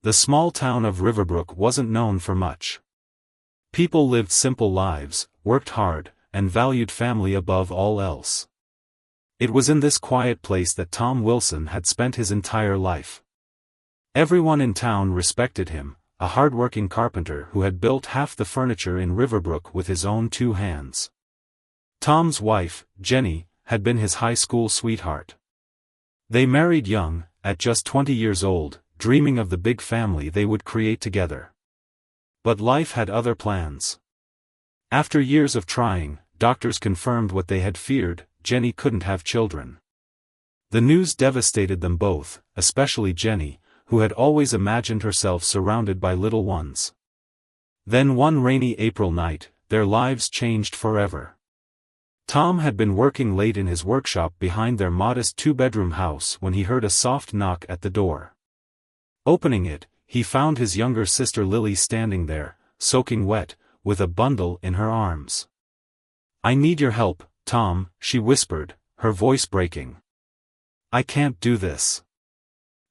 The small town of Riverbrook wasn't known for much. People lived simple lives, worked hard, and valued family above all else. It was in this quiet place that Tom Wilson had spent his entire life. Everyone in town respected him, a hard-working carpenter who had built half the furniture in Riverbrook with his own 2 hands. Tom's wife, Jenny, had been his high school sweetheart. They married young, at just 20 years old, dreaming of the big family they would create together. But life had other plans. After years of trying, doctors confirmed what they had feared: Jenny couldn't have children. The news devastated them both, especially Jenny, who had always imagined herself surrounded by little ones. Then one rainy April night, their lives changed forever. Tom had been working late in his workshop behind their modest 2-bedroom house when he heard a soft knock at the door. Opening it, he found his younger sister Lily standing there, soaking wet, with a bundle in her arms. "I need your help, Tom," she whispered, her voice breaking. "I can't do this."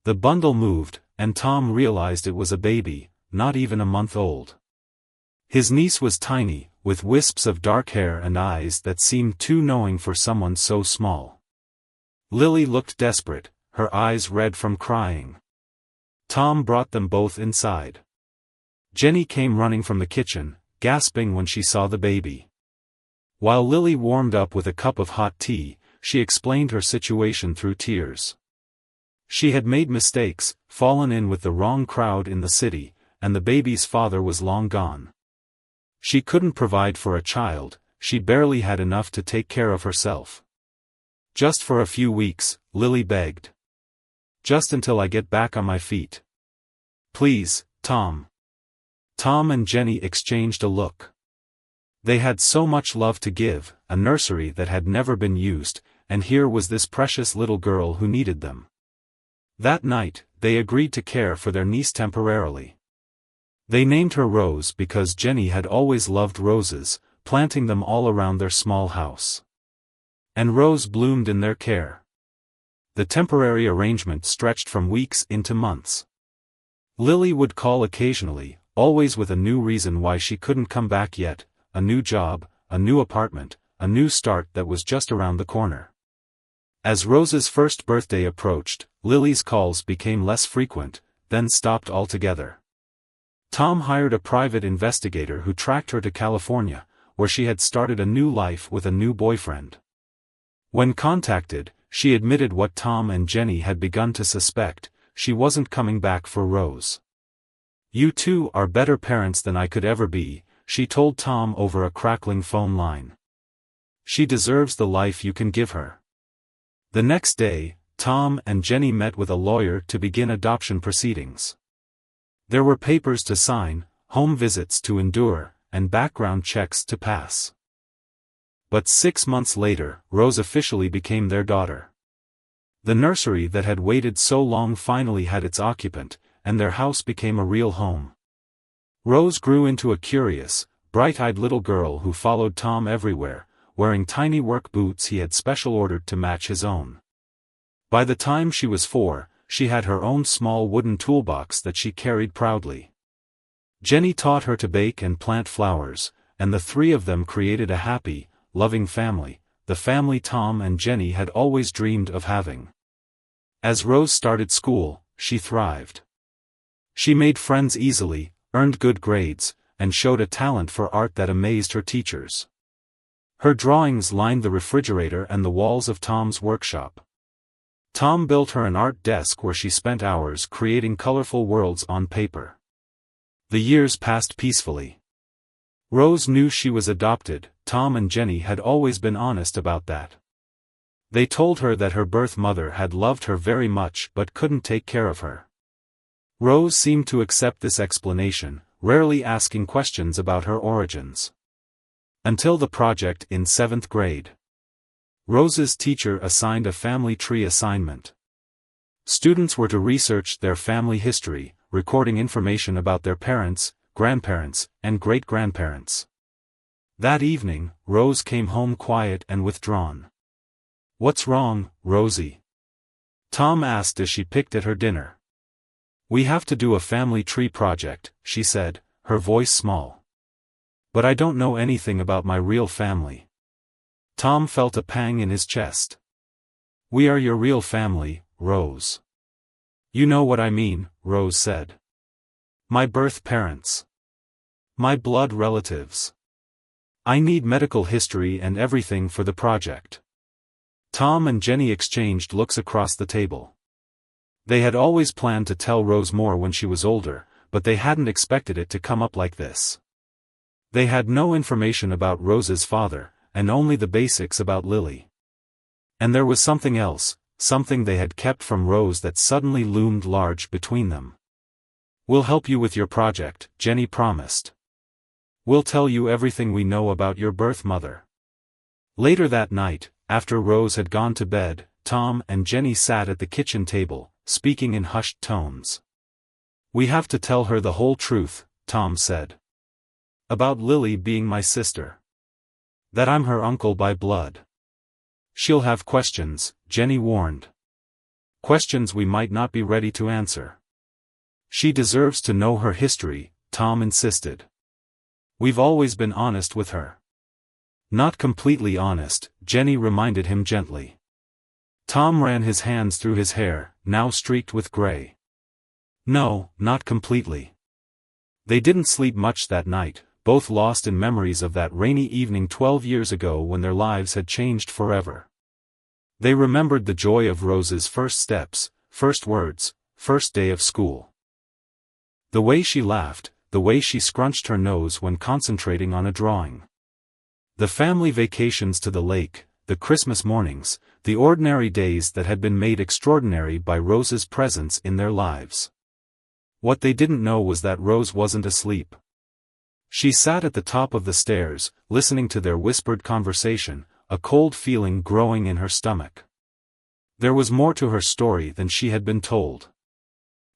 The bundle moved, and Tom realized it was a baby, not even a month old. His niece was tiny, with wisps of dark hair and eyes that seemed too knowing for someone so small. Lily looked desperate, her eyes red from crying. Tom brought them both inside. Jenny came running from the kitchen, gasping when she saw the baby. While Lily warmed up with a cup of hot tea, she explained her situation through tears. She had made mistakes, fallen in with the wrong crowd in the city, and the baby's father was long gone. She couldn't provide for a child, she barely had enough to take care of herself. "Just for a few weeks," Lily begged. "Just until I get back on my feet. Please, Tom." Tom and Jenny exchanged a look. They had so much love to give, a nursery that had never been used, and here was this precious little girl who needed them. That night, they agreed to care for their niece temporarily. They named her Rose because Jenny had always loved roses, planting them all around their small house. And Rose bloomed in their care. The temporary arrangement stretched from weeks into months. Lily would call occasionally, always with a new reason why she couldn't come back yet: a new job, a new apartment, a new start that was just around the corner. As Rose's first birthday approached, Lily's calls became less frequent, then stopped altogether. Tom hired a private investigator who tracked her to California, where she had started a new life with a new boyfriend. When contacted, she admitted what Tom and Jenny had begun to suspect: she wasn't coming back for Rose. "You two are better parents than I could ever be," she told Tom over a crackling phone line. "She deserves the life you can give her." The next day, Tom and Jenny met with a lawyer to begin adoption proceedings. There were papers to sign, home visits to endure, and background checks to pass. But 6 months later, Rose officially became their daughter. The nursery that had waited so long finally had its occupant, and their house became a real home. Rose grew into a curious, bright-eyed little girl who followed Tom everywhere, wearing tiny work boots he had special ordered to match his own. By the time she was 4, she had her own small wooden toolbox that she carried proudly. Jenny taught her to bake and plant flowers, and the 3 of them created a happy, loving family, the family Tom and Jenny had always dreamed of having. As Rose started school, she thrived. She made friends easily, earned good grades, and showed a talent for art that amazed her teachers. Her drawings lined the refrigerator and the walls of Tom's workshop. Tom built her an art desk where she spent hours creating colorful worlds on paper. The years passed peacefully. Rose knew she was adopted. Tom and Jenny had always been honest about that. They told her that her birth mother had loved her very much but couldn't take care of her. Rose seemed to accept this explanation, rarely asking questions about her origins. Until the project in 7th grade. Rose's teacher assigned a family tree assignment. Students were to research their family history, recording information about their parents, grandparents, and great-grandparents. That evening, Rose came home quiet and withdrawn. "What's wrong, Rosie?" Tom asked as she picked at her dinner. We have to do a family tree project, she said, her voice small. But I don't know anything about my real family. Tom felt a pang in his chest. We are your real family, Rose. You know what I mean, Rose said. My birth parents. My blood relatives. I need medical history and everything for the project. Tom and Jenny exchanged looks across the table. They had always planned to tell Rose more when she was older, but they hadn't expected it to come up like this. They had no information about Rose's father, and only the basics about Lily. And there was something else, something they had kept from Rose that suddenly loomed large between them. We'll help you with your project, Jenny promised. We'll tell you everything we know about your birth mother. Later that night, after Rose had gone to bed, Tom and Jenny sat at the kitchen table, speaking in hushed tones. We have to tell her the whole truth, Tom said. About Lily being my sister. That I'm her uncle by blood. She'll have questions, Jenny warned. Questions we might not be ready to answer. She deserves to know her history, Tom insisted. We've always been honest with her. Not completely honest, Jenny reminded him gently. Tom ran his hands through his hair, now streaked with gray. No, not completely. They didn't sleep much that night, both lost in memories of that rainy evening 12 years ago when their lives had changed forever. They remembered the joy of Rose's first steps, first words, first day of school. The way she laughed, the way she scrunched her nose when concentrating on a drawing. The family vacations to the lake, the Christmas mornings, the ordinary days that had been made extraordinary by Rose's presence in their lives. What they didn't know was that Rose wasn't asleep. She sat at the top of the stairs, listening to their whispered conversation, a cold feeling growing in her stomach. There was more to her story than she had been told.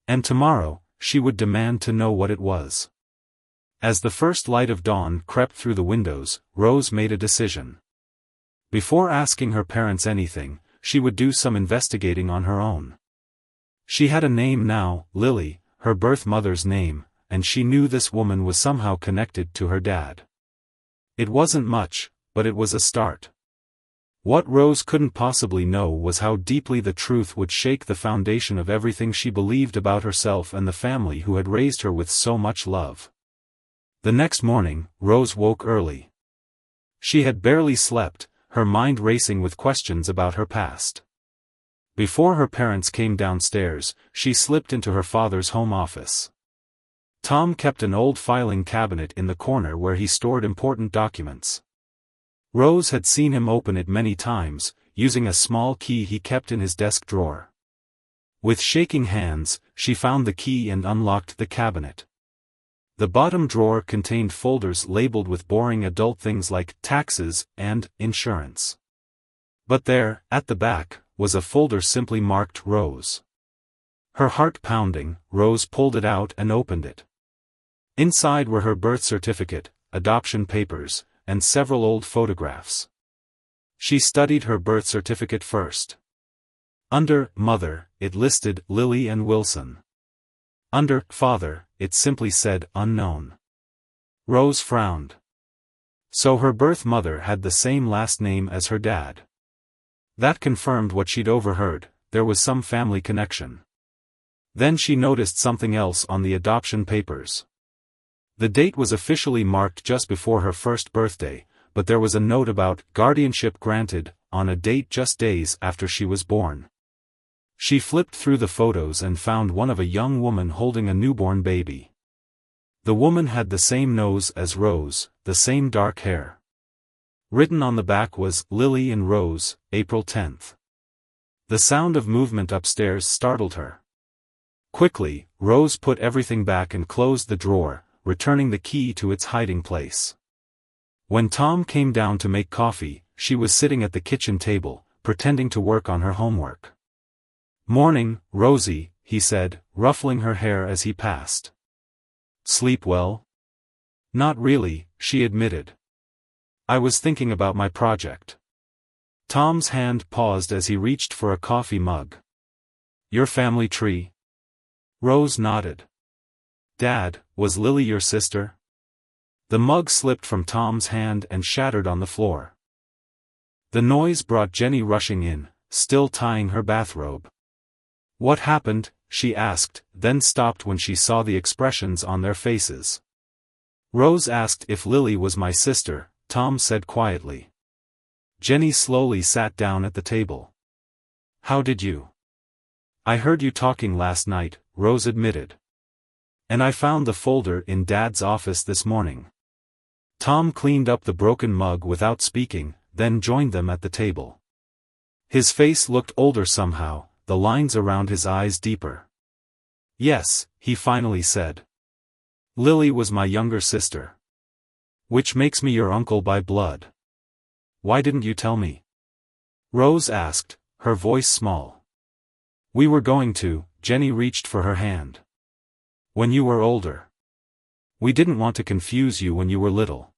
And tomorrow, she would demand to know what it was. As the first light of dawn crept through the windows, Rose made a decision. Before asking her parents anything, she would do some investigating on her own. She had a name now, Lily, her birth mother's name, and she knew this woman was somehow connected to her dad. It wasn't much, but it was a start. What Rose couldn't possibly know was how deeply the truth would shake the foundation of everything she believed about herself and the family who had raised her with so much love. The next morning, Rose woke early. She had barely slept, her mind racing with questions about her past. Before her parents came downstairs, she slipped into her father's home office. Tom kept an old filing cabinet in the corner where he stored important documents. Rose had seen him open it many times, using a small key he kept in his desk drawer. With shaking hands, she found the key and unlocked the cabinet. The bottom drawer contained folders labeled with boring adult things like taxes and insurance. But there, at the back, was a folder simply marked Rose. Her heart pounding, Rose pulled it out and opened it. Inside were her birth certificate, adoption papers, and several old photographs. She studied her birth certificate first. Under Mother, it listed Lily and Wilson. Under Father, it simply said Unknown. Rose frowned. So her birth mother had the same last name as her dad. That confirmed what she'd overheard, there was some family connection. Then she noticed something else on the adoption papers. The date was officially marked just before her first birthday, but there was a note about guardianship granted, on a date just days after she was born. She flipped through the photos and found one of a young woman holding a newborn baby. The woman had the same nose as Rose, the same dark hair. Written on the back was Lily and Rose, April 10th. The sound of movement upstairs startled her. Quickly, Rose put everything back and closed the drawer, returning the key to its hiding place. When Tom came down to make coffee, she was sitting at the kitchen table, pretending to work on her homework. "Morning, Rosie," he said, ruffling her hair as he passed. "Sleep well?" "Not really," she admitted. "I was thinking about my project." Tom's hand paused as he reached for a coffee mug. "Your family tree?" Rose nodded. Dad, was Lily your sister? The mug slipped from Tom's hand and shattered on the floor. The noise brought Jenny rushing in, still tying her bathrobe. What happened? She asked, then stopped when she saw the expressions on their faces. Rose asked if Lily was my sister, Tom said quietly. Jenny slowly sat down at the table. How did you? I heard you talking last night, Rose admitted. And I found the folder in Dad's office this morning. Tom cleaned up the broken mug without speaking, then joined them at the table. His face looked older somehow, the lines around his eyes deeper. Yes, he finally said. Lily was my younger sister. Which makes me your uncle by blood. Why didn't you tell me? Rose asked, her voice small. We were going to, Jenny reached for her hand. When you were older. We didn't want to confuse you when you were little.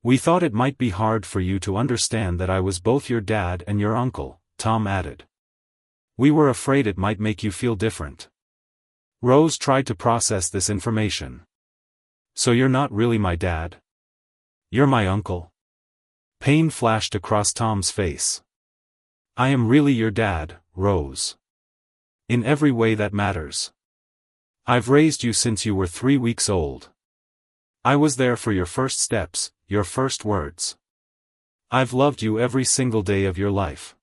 We thought it might be hard for you to understand that I was both your dad and your uncle, Tom added. We were afraid it might make you feel different. Rose tried to process this information. So you're not really my dad? You're my uncle? Pain flashed across Tom's face. I am really your dad, Rose. In every way that matters. I've raised you since you were 3 weeks old. I was there for your first steps, your first words. I've loved you every single day of your life.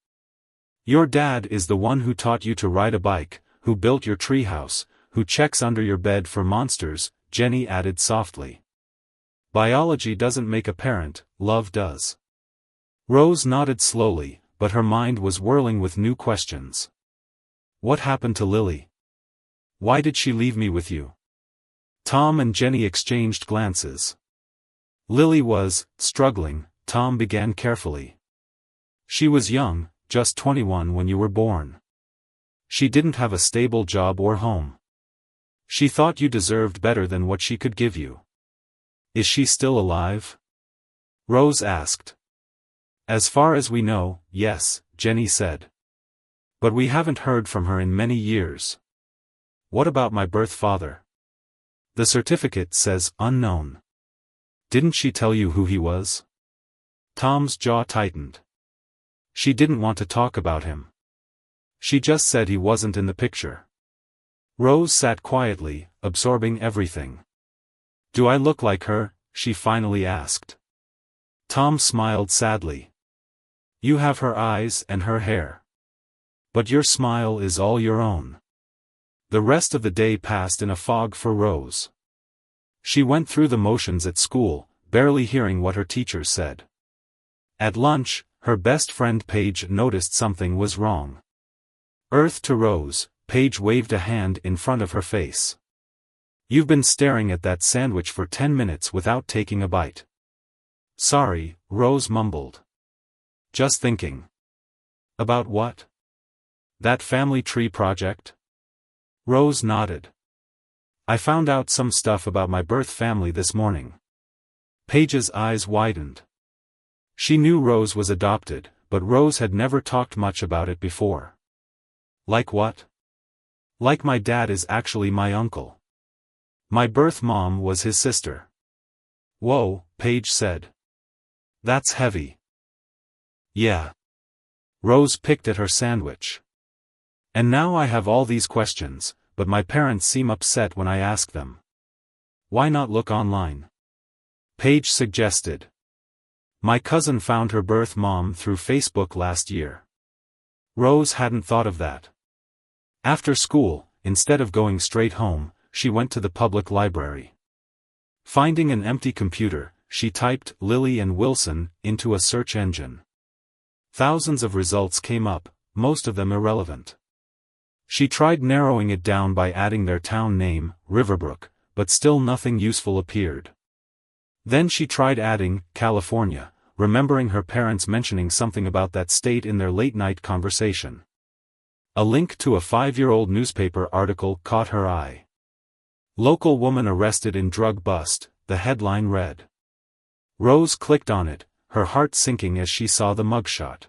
Your dad is the one who taught you to ride a bike, who built your treehouse, who checks under your bed for monsters, Jenny added softly. Biology doesn't make a parent, love does. Rose nodded slowly, but her mind was whirling with new questions. What happened to Lily? Why did she leave me with you? Tom and Jenny exchanged glances. Lily was struggling, Tom began carefully. She was young, just 21 when you were born. She didn't have a stable job or home. She thought you deserved better than what she could give you. Is she still alive? Rose asked. As far as we know, yes, Jenny said. But we haven't heard from her in many years. What about my birth father? The certificate says unknown. Didn't she tell you who he was? Tom's jaw tightened. She didn't want to talk about him. She just said he wasn't in the picture. Rose sat quietly, absorbing everything. Do I look like her? She finally asked. Tom smiled sadly. You have her eyes and her hair. But your smile is all your own. The rest of the day passed in a fog for Rose. She went through the motions at school, barely hearing what her teachers said. At lunch, her best friend Paige noticed something was wrong. Earth to Rose, Paige waved a hand in front of her face. You've been staring at that sandwich for 10 minutes without taking a bite. Sorry, Rose mumbled. Just thinking. About what? That family tree project? Rose nodded. I found out some stuff about my birth family this morning. Paige's eyes widened. She knew Rose was adopted, but Rose had never talked much about it before. Like what? Like my dad is actually my uncle. My birth mom was his sister. Whoa, Paige said. That's heavy. Yeah. Rose picked at her sandwich. And now I have all these questions, but my parents seem upset when I ask them. Why not look online? Paige suggested. My cousin found her birth mom through Facebook last year. Rose hadn't thought of that. After school, instead of going straight home, she went to the public library. Finding an empty computer, she typed Lily and Wilson into a search engine. Thousands of results came up, most of them irrelevant. She tried narrowing it down by adding their town name, Riverbrook, but still nothing useful appeared. Then she tried adding California, remembering her parents mentioning something about that state in their late-night conversation. A link to a 5-year-old newspaper article caught her eye. Local woman arrested in drug bust, the headline read. Rose clicked on it, her heart sinking as she saw the mugshot.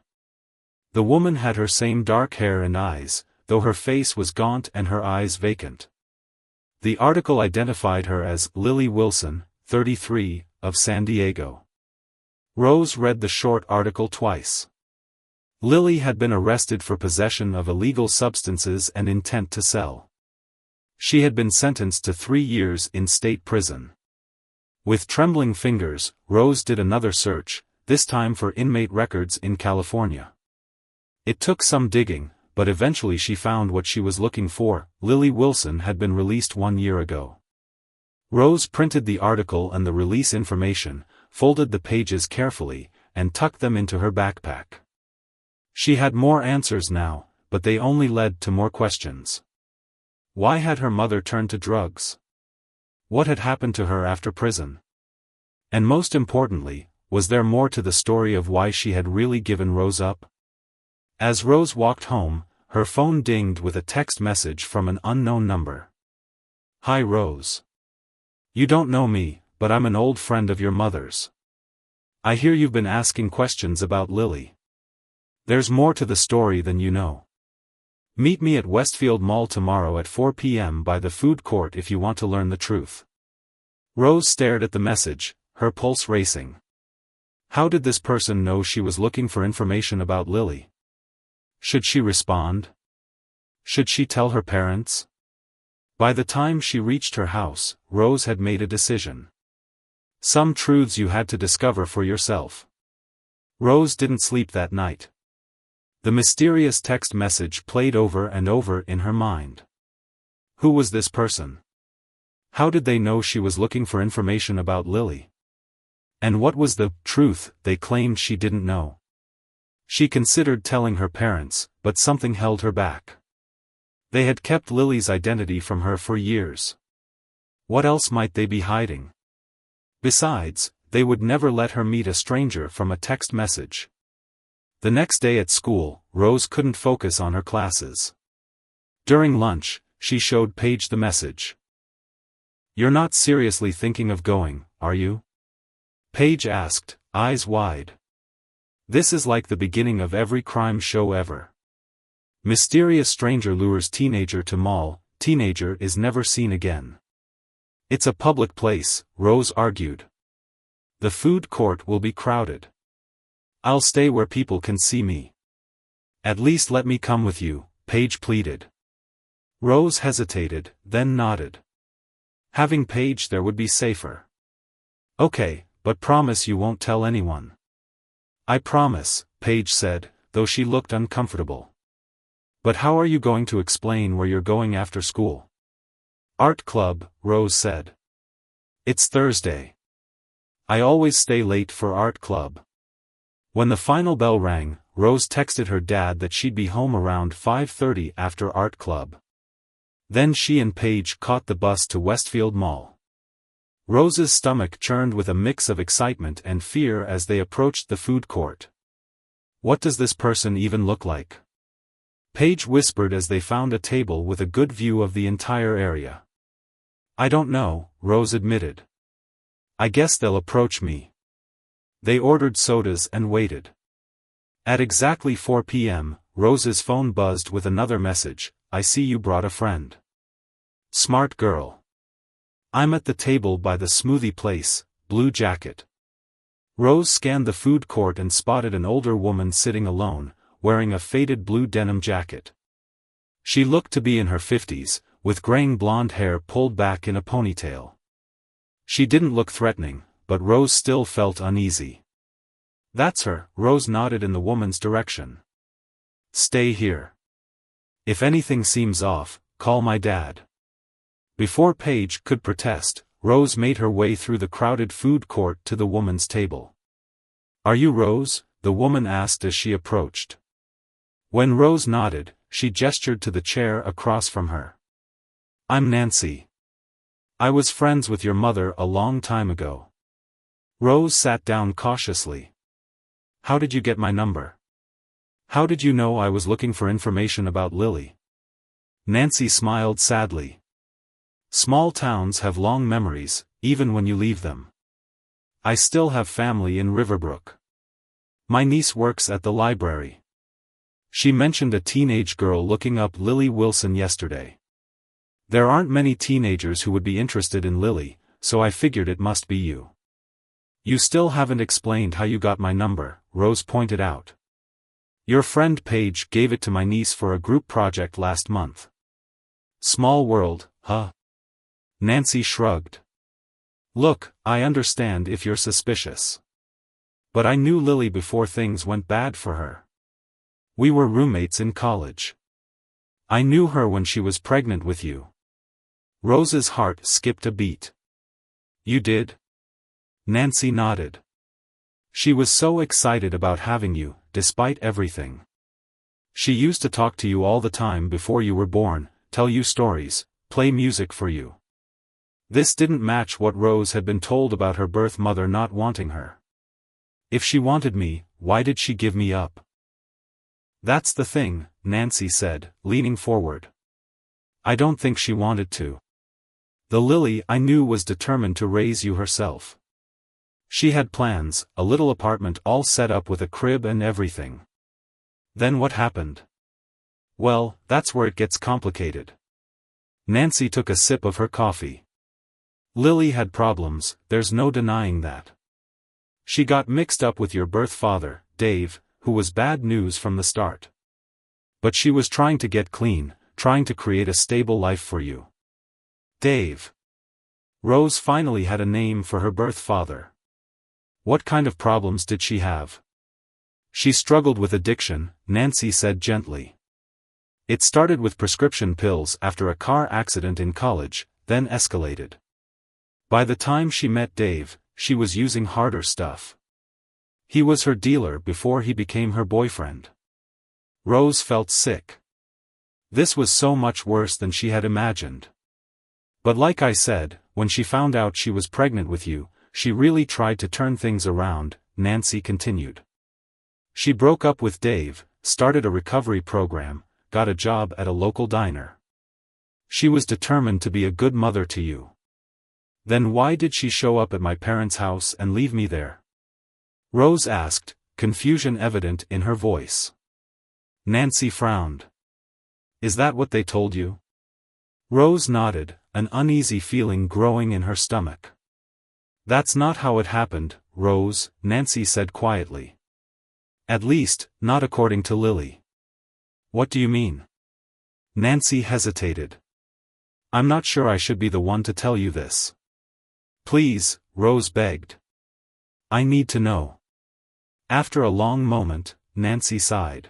The woman had her same dark hair and eyes, though her face was gaunt and her eyes vacant. The article identified her as Lily Wilson, 33, of San Diego. Rose read the short article twice. Lily had been arrested for possession of illegal substances and intent to sell. She had been sentenced to 3 years in state prison. With trembling fingers, Rose did another search, this time for inmate records in California. It took some digging, but eventually she found what she was looking for. Lily Wilson had been released 1 year ago. Rose printed the article and the release information, folded the pages carefully, and tucked them into her backpack. She had more answers now, but they only led to more questions. Why had her mother turned to drugs? What had happened to her after prison? And most importantly, was there more to the story of why she had really given Rose up? As Rose walked home, her phone dinged with a text message from an unknown number. "Hi Rose. You don't know me, but I'm an old friend of your mother's. I hear you've been asking questions about Lily. There's more to the story than you know. Meet me at Westfield Mall tomorrow at 4 p.m. by the food court if you want to learn the truth." Rose stared at the message, her pulse racing. How did this person know she was looking for information about Lily? Should she respond? Should she tell her parents? By the time she reached her house, Rose had made a decision. Some truths you had to discover for yourself. Rose didn't sleep that night. The mysterious text message played over and over in her mind. Who was this person? How did they know she was looking for information about Lily? And what was the truth they claimed she didn't know? She considered telling her parents, but something held her back. They had kept Lily's identity from her for years. What else might they be hiding? Besides, they would never let her meet a stranger from a text message. The next day at school, Rose couldn't focus on her classes. During lunch, she showed Paige the message. "You're not seriously thinking of going, are you?" Paige asked, eyes wide. This is like the beginning of every crime show ever. Mysterious stranger lures teenager to mall, teenager is never seen again. It's a public place, Rose argued. The food court will be crowded. I'll stay where people can see me. At least let me come with you, Paige pleaded. Rose hesitated, then nodded. Having Paige there would be safer. Okay, but promise you won't tell anyone. I promise, Paige said, though she looked uncomfortable. But how are you going to explain where you're going after school? Art club, Rose said. It's Thursday. I always stay late for art club. When the final bell rang, Rose texted her dad that she'd be home around 5:30 after art club. Then she and Paige caught the bus to Westfield Mall. Rose's stomach churned with a mix of excitement and fear as they approached the food court. What does this person even look like? Paige whispered as they found a table with a good view of the entire area. I don't know, Rose admitted. I guess they'll approach me. They ordered sodas and waited. At exactly 4 p.m., Rose's phone buzzed with another message. I see you brought a friend. Smart girl. I'm at the table by the smoothie place, blue jacket. Rose scanned the food court and spotted an older woman sitting alone, wearing a faded blue denim jacket. She looked to be in her 50s, with graying blonde hair pulled back in a ponytail. She didn't look threatening, but Rose still felt uneasy. That's her, Rose nodded in the woman's direction. Stay here. If anything seems off, call my dad. Before Paige could protest, Rose made her way through the crowded food court to the woman's table. Are you Rose? The woman asked as she approached. When Rose nodded, she gestured to the chair across from her. I'm Nancy. I was friends with your mother a long time ago. Rose sat down cautiously. How did you get my number? How did you know I was looking for information about Lily? Nancy smiled sadly. Small towns have long memories, even when you leave them. I still have family in Riverbrook. My niece works at the library. She mentioned a teenage girl looking up Lily Wilson yesterday. There aren't many teenagers who would be interested in Lily, so I figured it must be you. You still haven't explained how you got my number, Rose pointed out. Your friend Paige gave it to my niece for a group project last month. Small world, huh? Nancy shrugged. Look, I understand if you're suspicious. But I knew Lily before things went bad for her. We were roommates in college. I knew her when she was pregnant with you. Rose's heart skipped a beat. You did? Nancy nodded. She was so excited about having you, despite everything. She used to talk to you all the time before you were born, tell you stories, play music for you. This didn't match what Rose had been told about her birth mother not wanting her. If she wanted me, why did she give me up? That's the thing, Nancy said, leaning forward. I don't think she wanted to. The Lily I knew was determined to raise you herself. She had plans, a little apartment all set up with a crib and everything. Then what happened? Well, that's where it gets complicated. Nancy took a sip of her coffee. Lily had problems, there's no denying that. She got mixed up with your birth father, Dave, who was bad news from the start. But she was trying to get clean, trying to create a stable life for you. Dave. Rose finally had a name for her birth father. What kind of problems did she have? She struggled with addiction, Nancy said gently. It started with prescription pills after a car accident in college, then escalated. By the time she met Dave, she was using harder stuff. He was her dealer before he became her boyfriend. Rose felt sick. This was so much worse than she had imagined. But like I said, when she found out she was pregnant with you, she really tried to turn things around, Nancy continued. She broke up with Dave, started a recovery program, got a job at a local diner. She was determined to be a good mother to you. Then why did she show up at my parents' house and leave me there? Rose asked, confusion evident in her voice. Nancy frowned. Is that what they told you? Rose nodded, an uneasy feeling growing in her stomach. That's not how it happened, Rose, Nancy said quietly. At least, not according to Lily. What do you mean? Nancy hesitated. I'm not sure I should be the one to tell you this. Please, Rose begged. I need to know. After a long moment, Nancy sighed.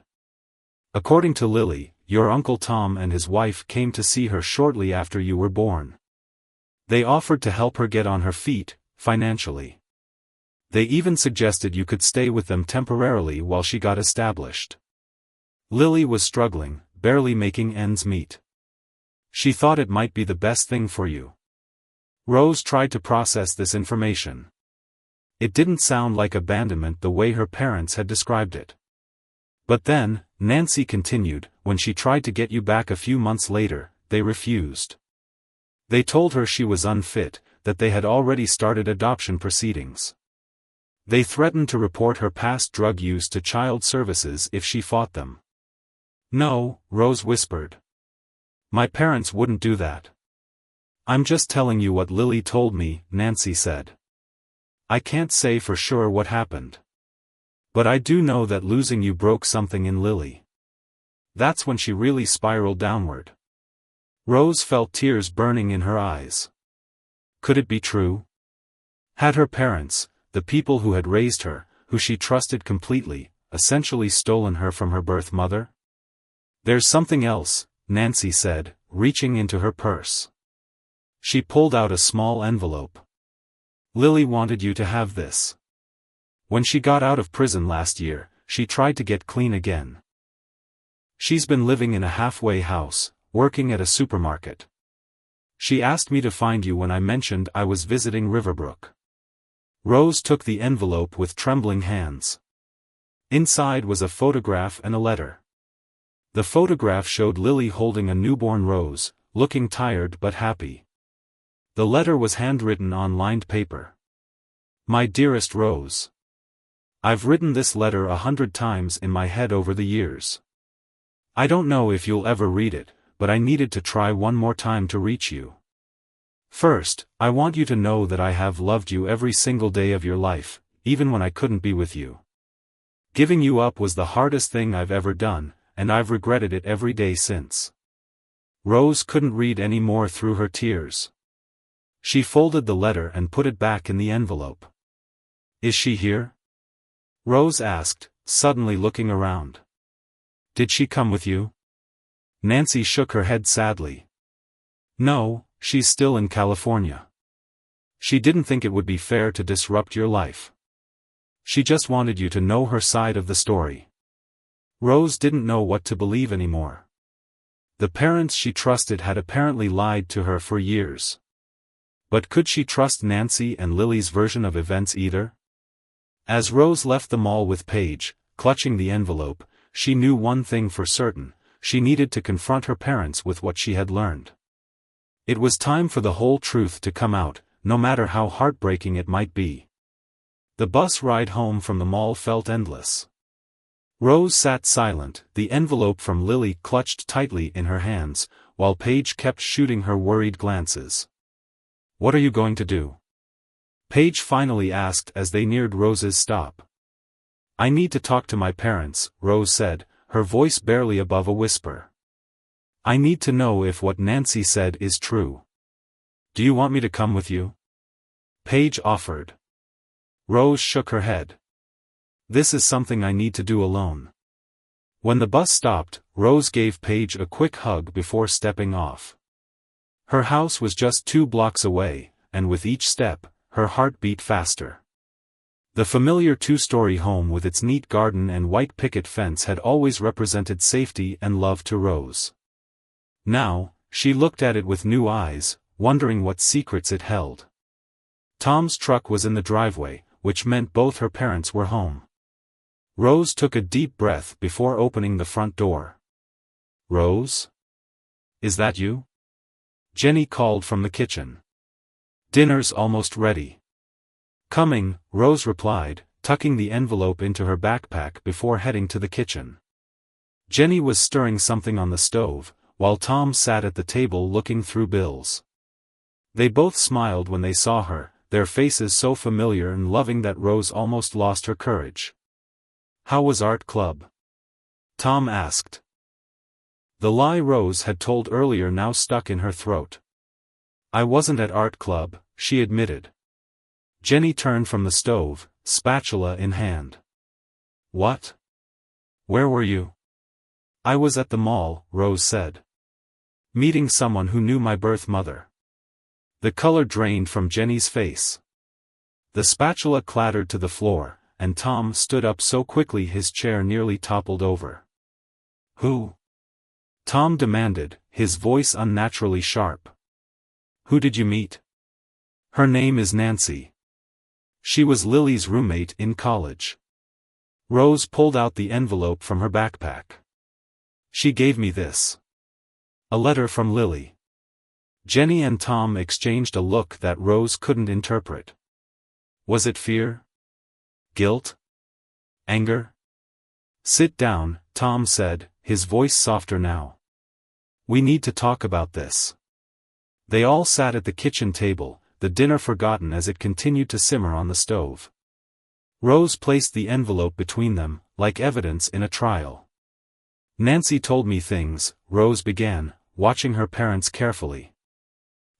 According to Lily, your Uncle Tom and his wife came to see her shortly after you were born. They offered to help her get on her feet, financially. They even suggested you could stay with them temporarily while she got established. Lily was struggling, barely making ends meet. She thought it might be the best thing for you. Rose tried to process this information. It didn't sound like abandonment the way her parents had described it. But then, Nancy continued, when she tried to get you back a few months later, they refused. They told her she was unfit, that they had already started adoption proceedings. They threatened to report her past drug use to child services if she fought them. No, Rose whispered. My parents wouldn't do that. I'm just telling you what Lily told me, Nancy said. I can't say for sure what happened. But I do know that losing you broke something in Lily. That's when she really spiraled downward. Rose felt tears burning in her eyes. Could it be true? Had her parents, the people who had raised her, who she trusted completely, essentially stolen her from her birth mother? There's something else, Nancy said, reaching into her purse. She pulled out a small envelope. Lily wanted you to have this. When she got out of prison last year, she tried to get clean again. She's been living in a halfway house, working at a supermarket. She asked me to find you when I mentioned I was visiting Riverbrook. Rose took the envelope with trembling hands. Inside was a photograph and a letter. The photograph showed Lily holding a newborn Rose, looking tired but happy. The letter was handwritten on lined paper. My dearest Rose. I've written this letter 100 times in my head over the years. I don't know if you'll ever read it, but I needed to try one more time to reach you. First, I want you to know that I have loved you every single day of your life, even when I couldn't be with you. Giving you up was the hardest thing I've ever done, and I've regretted it every day since." Rose couldn't read any more through her tears. She folded the letter and put it back in the envelope. "Is she here?" Rose asked, suddenly looking around. "Did she come with you?" Nancy shook her head sadly. "No, she's still in California. She didn't think it would be fair to disrupt your life. She just wanted you to know her side of the story." Rose didn't know what to believe anymore. The parents she trusted had apparently lied to her for years. But could she trust Nancy and Lily's version of events either? As Rose left the mall with Paige, clutching the envelope, she knew one thing for certain: she needed to confront her parents with what she had learned. It was time for the whole truth to come out, no matter how heartbreaking it might be. The bus ride home from the mall felt endless. Rose sat silent, the envelope from Lily clutched tightly in her hands, while Paige kept shooting her worried glances. "What are you going to do?" Paige finally asked as they neared Rose's stop. "I need to talk to my parents," Rose said, her voice barely above a whisper. "I need to know if what Nancy said is true." "Do you want me to come with you?" Paige offered. Rose shook her head. "This is something I need to do alone." When the bus stopped, Rose gave Paige a quick hug before stepping off. Her house was just 2 blocks away, and with each step, her heart beat faster. The familiar 2-story home with its neat garden and white picket fence had always represented safety and love to Rose. Now, she looked at it with new eyes, wondering what secrets it held. Tom's truck was in the driveway, which meant both her parents were home. Rose took a deep breath before opening the front door. "Rose? Is that you?" Jenny called from the kitchen. "Dinner's almost ready." "Coming," Rose replied, tucking the envelope into her backpack before heading to the kitchen. Jenny was stirring something on the stove, while Tom sat at the table looking through bills. They both smiled when they saw her, their faces so familiar and loving that Rose almost lost her courage. "How was art club?" Tom asked. The lie Rose had told earlier now stuck in her throat. "I wasn't at art club," she admitted. Jenny turned from the stove, spatula in hand. "What? Where were you?" "I was at the mall," Rose said. "Meeting someone who knew my birth mother." The color drained from Jenny's face. The spatula clattered to the floor, and Tom stood up so quickly his chair nearly toppled over. "Who?" Tom demanded, his voice unnaturally sharp. "Who did you meet?" "Her name is Nancy. She was Lily's roommate in college." Rose pulled out the envelope from her backpack. "She gave me this. A letter from Lily." Jenny and Tom exchanged a look that Rose couldn't interpret. Was it fear? Guilt? Anger? "Sit down," Tom said, his voice softer now. "We need to talk about this." They all sat at the kitchen table, the dinner forgotten as it continued to simmer on the stove. Rose placed the envelope between them, like evidence in a trial. "Nancy told me things," Rose began, watching her parents carefully.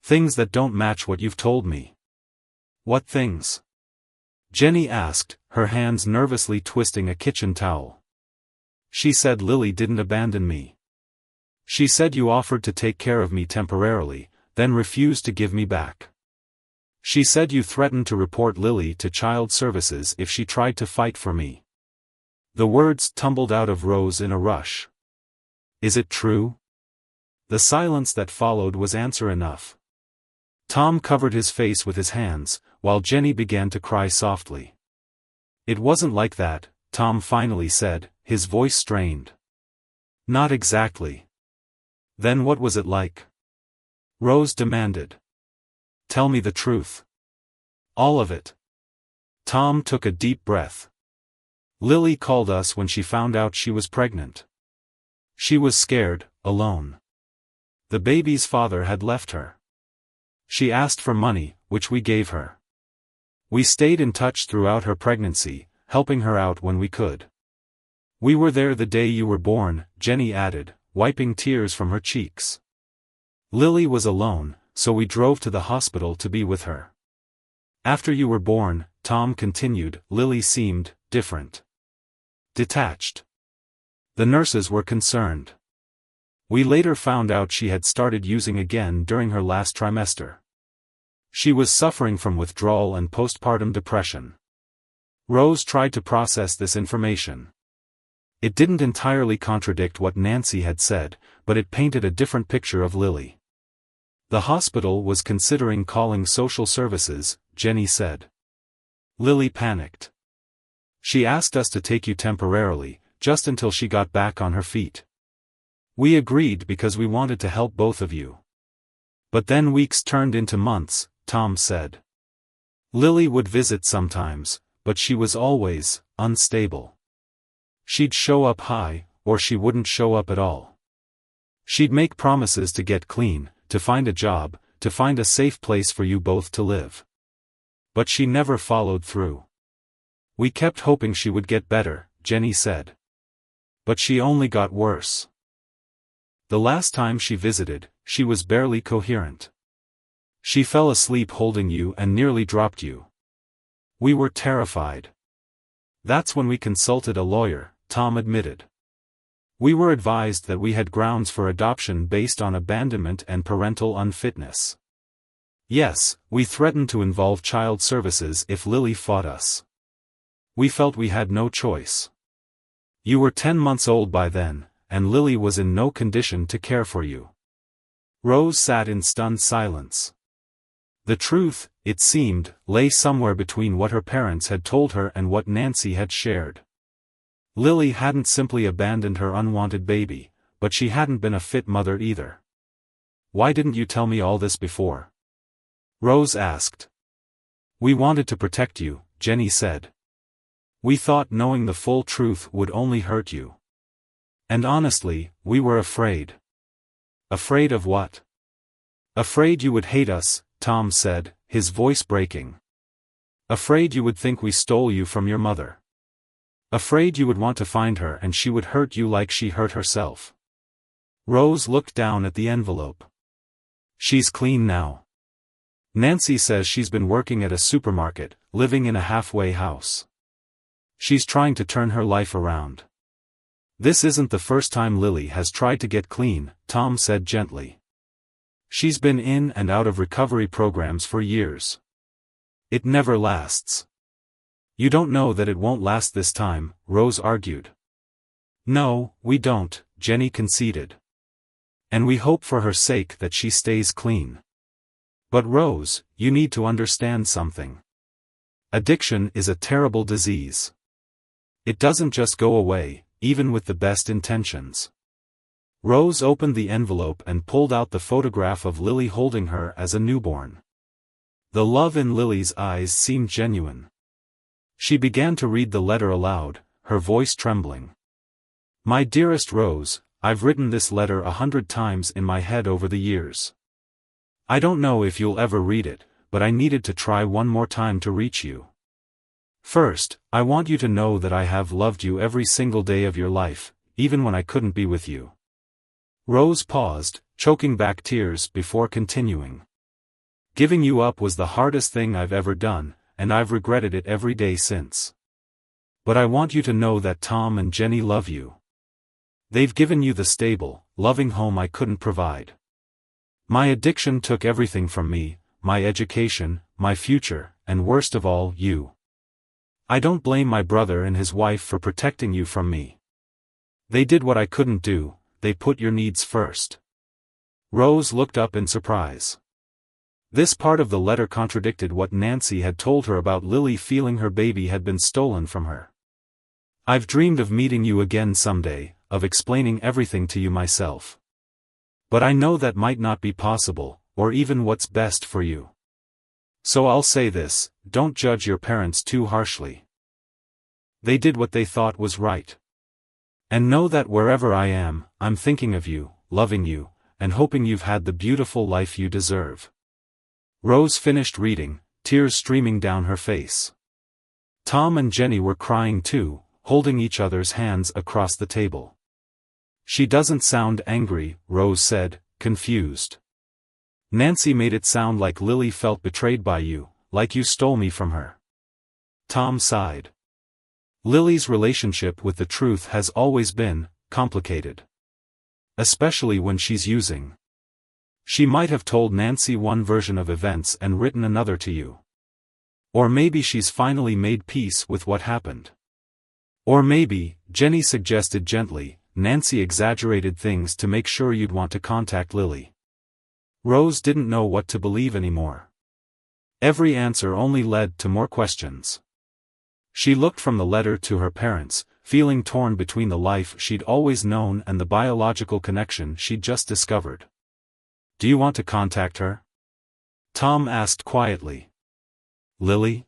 "Things that don't match what you've told me." "What things?" Jenny asked, her hands nervously twisting a kitchen towel. "She said Lily didn't abandon me. She said you offered to take care of me temporarily, then refused to give me back. She said you threatened to report Lily to child services if she tried to fight for me." The words tumbled out of Rose in a rush. "Is it true?" The silence that followed was answer enough. Tom covered his face with his hands, while Jenny began to cry softly. "It wasn't like that," Tom finally said, his voice strained. "Not exactly." "Then what was it like?" Rose demanded. "Tell me the truth. All of it." Tom took a deep breath. "Lily called us when she found out she was pregnant. She was scared, alone. The baby's father had left her. She asked for money, which we gave her. We stayed in touch throughout her pregnancy, helping her out when we could. We were there the day you were born, Jenny added, wiping tears from her cheeks. Lily was alone, so we drove to the hospital to be with her. After you were born, Tom continued, Lily seemed different. Detached. The nurses were concerned. We later found out she had started using again during her last trimester. She was suffering from withdrawal and postpartum depression. Rose tried to process this information. It didn't entirely contradict what Nancy had said, but it painted a different picture of Lily. The hospital was considering calling social services, Jenny said. Lily panicked. She asked us to take you temporarily, just until she got back on her feet. We agreed because we wanted to help both of you. But then weeks turned into months, Tom said. Lily would visit sometimes, but she was always unstable. She'd show up high, or she wouldn't show up at all. She'd make promises to get clean, to find a job, to find a safe place for you both to live. But she never followed through. We kept hoping she would get better, Jenny said. But she only got worse. The last time she visited, she was barely coherent. She fell asleep holding you and nearly dropped you. We were terrified. That's when we consulted a lawyer, Tom admitted. We were advised that we had grounds for adoption based on abandonment and parental unfitness. Yes, we threatened to involve child services if Lily fought us. We felt we had no choice. You were 10 months old by then, and Lily was in no condition to care for you. Rose sat in stunned silence. The truth, it seemed, lay somewhere between what her parents had told her and what Nancy had shared. Lily hadn't simply abandoned her unwanted baby, but she hadn't been a fit mother either. Why didn't you tell me all this before? Rose asked. We wanted to protect you, Jenny said. We thought knowing the full truth would only hurt you. And honestly, we were afraid. Afraid of what? Afraid you would hate us, Tom said, his voice breaking. Afraid you would think we stole you from your mother. Afraid you would want to find her and she would hurt you like she hurt herself. Rose looked down at the envelope. She's clean now. Nancy says she's been working at a supermarket, living in a halfway house. She's trying to turn her life around. This isn't the first time Lily has tried to get clean, Tom said gently. She's been in and out of recovery programs for years. It never lasts. You don't know that it won't last this time, Rose argued. No, we don't, Jenny conceded. And we hope for her sake that she stays clean. But Rose, you need to understand something. Addiction is a terrible disease. It doesn't just go away, even with the best intentions. Rose opened the envelope and pulled out the photograph of Lily holding her as a newborn. The love in Lily's eyes seemed genuine. She began to read the letter aloud, her voice trembling. My dearest Rose, I've written this letter 100 times in my head over the years. I don't know if you'll ever read it, but I needed to try one more time to reach you. First, I want you to know that I have loved you every single day of your life, even when I couldn't be with you. Rose paused, choking back tears before continuing. Giving you up was the hardest thing I've ever done, and I've regretted it every day since. But I want you to know that Tom and Jenny love you. They've given you the stable, loving home I couldn't provide. My addiction took everything from me, my education, my future, and worst of all, you. I don't blame my brother and his wife for protecting you from me. They did what I couldn't do, they put your needs first. Rose looked up in surprise. This part of the letter contradicted what Nancy had told her about Lily feeling her baby had been stolen from her. I've dreamed of meeting you again someday, of explaining everything to you myself. But I know that might not be possible, or even what's best for you. So I'll say this, don't judge your parents too harshly. They did what they thought was right. And know that wherever I am, I'm thinking of you, loving you, and hoping you've had the beautiful life you deserve." Rose finished reading, tears streaming down her face. Tom and Jenny were crying too, holding each other's hands across the table. "She doesn't sound angry," Rose said, confused. "Nancy made it sound like Lily felt betrayed by you, like you stole me from her." Tom sighed. Lily's relationship with the truth has always been complicated. Especially when she's using. She might have told Nancy one version of events and written another to you. Or maybe she's finally made peace with what happened. Or maybe, Jenny suggested gently, Nancy exaggerated things to make sure you'd want to contact Lily. Rose didn't know what to believe anymore. Every answer only led to more questions. She looked from the letter to her parents, feeling torn between the life she'd always known and the biological connection she'd just discovered. "Do you want to contact her?" Tom asked quietly. "Lily?"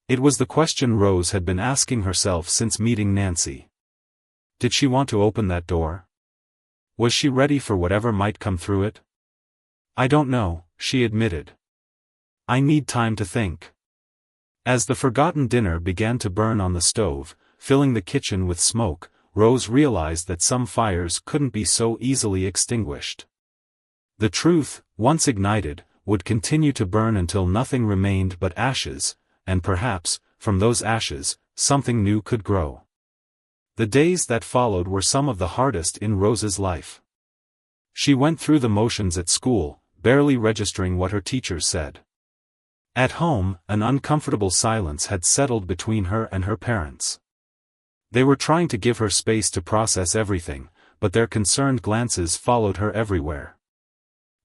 It was the question Rose had been asking herself since meeting Nancy. Did she want to open that door? Was she ready for whatever might come through it? "I don't know," she admitted. "I need time to think." As the forgotten dinner began to burn on the stove, filling the kitchen with smoke, Rose realized that some fires couldn't be so easily extinguished. The truth, once ignited, would continue to burn until nothing remained but ashes, and perhaps, from those ashes, something new could grow. The days that followed were some of the hardest in Rose's life. She went through the motions at school, barely registering what her teachers said. At home, an uncomfortable silence had settled between her and her parents. They were trying to give her space to process everything, but their concerned glances followed her everywhere.